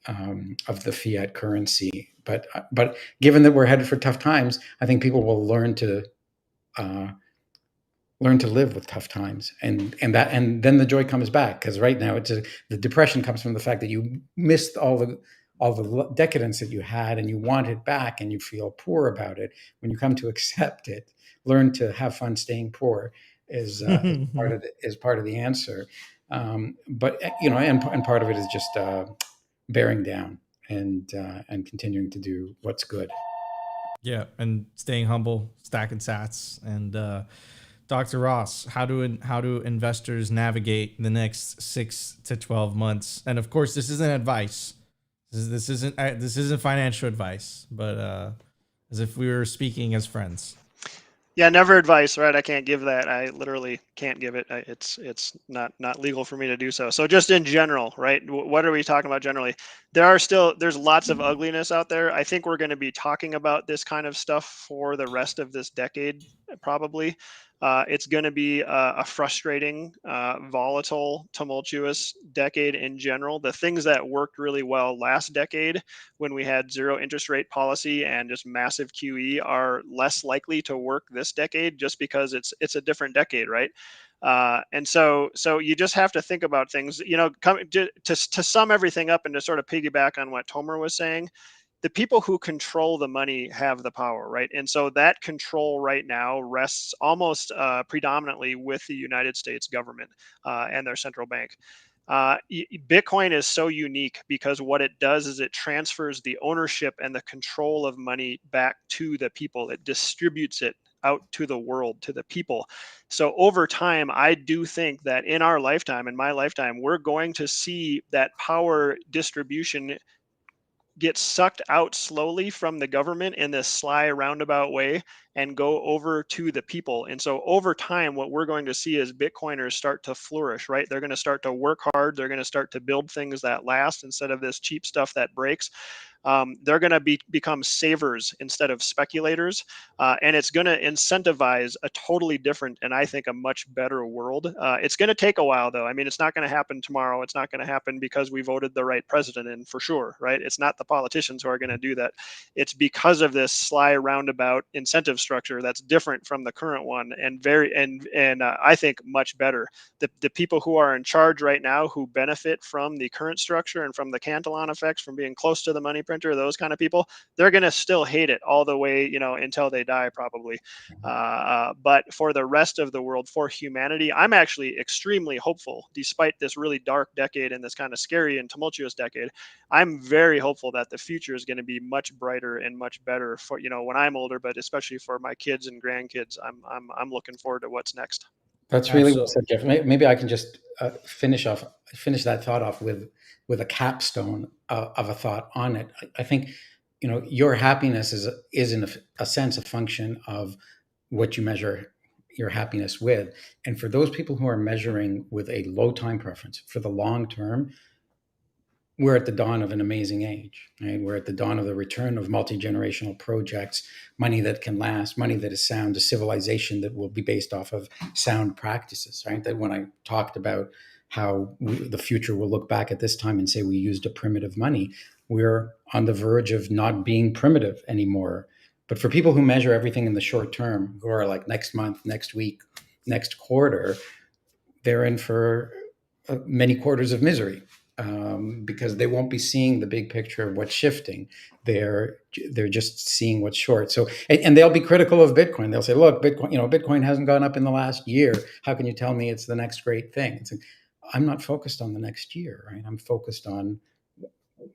the fiat currency. But given that we're headed for tough times, I think people will learn to live with tough times, and then the joy comes back. Because right now the depression comes from the fact that you missed all the decadence that you had, and you want it back, and you feel poor about it. When you come to accept it, learn to have fun staying poor is part of the answer. But and part of it is just bearing down and continuing to do what's good.
Yeah, and staying humble, stacking sats, and Dr. Ross, how do investors navigate the next 6 to 12 months? And of course, this isn't advice. This isn't financial advice, but as if we were speaking as friends.
Yeah, never advice, right? I can't give that. I literally can't give it. It's not legal for me to do so. So just in general, right? What are we talking about generally? There's lots of ugliness out there. I think we're going to be talking about this kind of stuff for the rest of this decade, probably. It's going to be a frustrating, volatile, tumultuous decade in general. The things that worked really well last decade, when we had zero interest rate policy and just massive QE, are less likely to work this decade, just because it's a different decade, right? And so you just have to think about things, to sum everything up and to sort of piggyback on what Tomer was saying. The people who control the money have the power, right? And so that control right now rests almost predominantly with the United States government and their central bank. Bitcoin is so unique because what it does is it transfers the ownership and the control of money back to the people. It distributes it out to the world, to the people. So over time, I do think that in our lifetime, in my lifetime, we're going to see that power distribution get sucked out slowly from the government in this sly roundabout way and go over to the people. And so over time, what we're going to see is Bitcoiners start to flourish, right? They're going to start to work hard. They're going to start to build things that last instead of this cheap stuff that breaks. They're going to become savers instead of speculators, and it's going to incentivize a totally different and I think a much better world. It's going to take a while, though. I mean, it's not going to happen tomorrow. It's not going to happen because we voted the right president in, for sure, right? It's not the politicians who are going to do that. It's because of this sly roundabout incentive structure that's different from the current one, and I think much better. The people who are in charge right now, who benefit from the current structure and from the Cantillon effects, from being close to the money printer, those kind of people, they're going to still hate it all the way, until they die, probably. But for the rest of the world, for humanity, I'm actually extremely hopeful, despite this really dark decade and this kind of scary and tumultuous decade. I'm very hopeful that the future is going to be much brighter and much better for, when I'm older, but especially for my kids and grandkids. I'm looking forward to what's next.
That's really well said, Jeff. Maybe I can just finish that thought off with a capstone of a thought on it. I think, your happiness is in a sense a function of what you measure your happiness with. And for those people who are measuring with a low time preference for the long term, we're at the dawn of an amazing age, right? We're at the dawn of the return of multi-generational projects, money that can last, money that is sound, a civilization that will be based off of sound practices, right? That when I talked about how the future will look back at this time and say we used a primitive money, we're on the verge of not being primitive anymore. But for people who measure everything in the short term, who are like next month, next week, next quarter, they're in for many quarters of misery. Because they won't be seeing the big picture of what's shifting. They're just seeing what's short. So, and they'll be critical of Bitcoin. They'll say, "Look, Bitcoin hasn't gone up in the last year. How can you tell me it's the next great thing?" It's like, I'm not focused on the next year, right? I'm focused on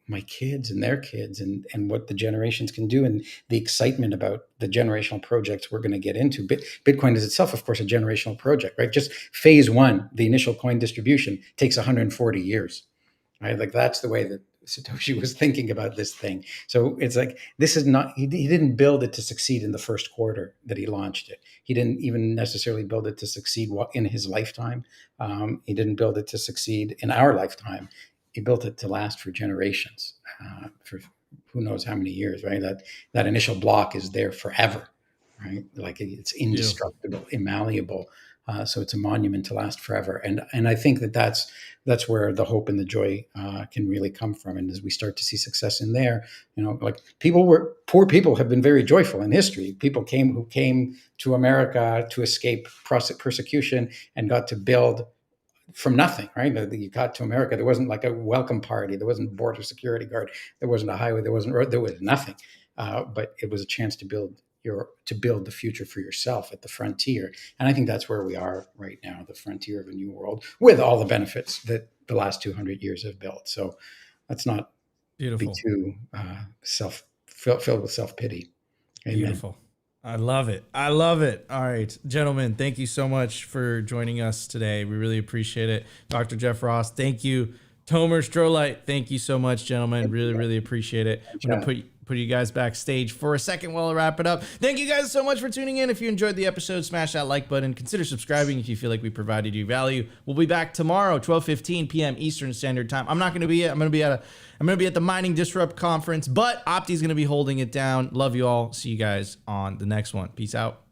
my kids and their kids and what the generations can do and the excitement about the generational projects we're going to get into. Bitcoin is itself, of course, a generational project, right? Just phase one, the initial coin distribution, takes 140 years. Right? Like that's the way that Satoshi was thinking about this thing. So it's like, this is not, he didn't build it to succeed in the first quarter that he launched it. He didn't even necessarily build it to succeed in his lifetime. He didn't build it to succeed in our lifetime. He built it to last for generations, for who knows how many years, right? That initial block is there forever, right? Like it's indestructible, immalleable. So it's a monument to last forever. And I think that's where the hope and the joy can really come from. And as we start to see success in there, like poor people have been very joyful in history. People who came to America to escape persecution and got to build from nothing, right? You got to America, there wasn't like a welcome party, there wasn't a border security guard, there wasn't a highway, there wasn't road, there was nothing. But it was a chance to build the future for yourself at the frontier. And I think that's where we are right now, the frontier of a new world, with all the benefits that the last 200 years have built. So let's not be too filled with self-pity. Amen.
Beautiful. I love it. I love it. All right, gentlemen, thank you so much for joining us today. We really appreciate it. Dr. Jeff Ross, thank you. Tomer Strolight, thank you so much, gentlemen. Really, really appreciate it. I'm going to put you guys backstage for a second while I wrap it up. Thank you guys so much for tuning in. If you enjoyed the episode, smash that like button. Consider subscribing if you feel like we provided you value. We'll be back tomorrow, 12:15 p.m. Eastern Standard Time. I'm not going to be I'm going to be at the Mining Disrupt conference, but Opti's going to be holding it down. Love you all. See you guys on the next one. Peace out.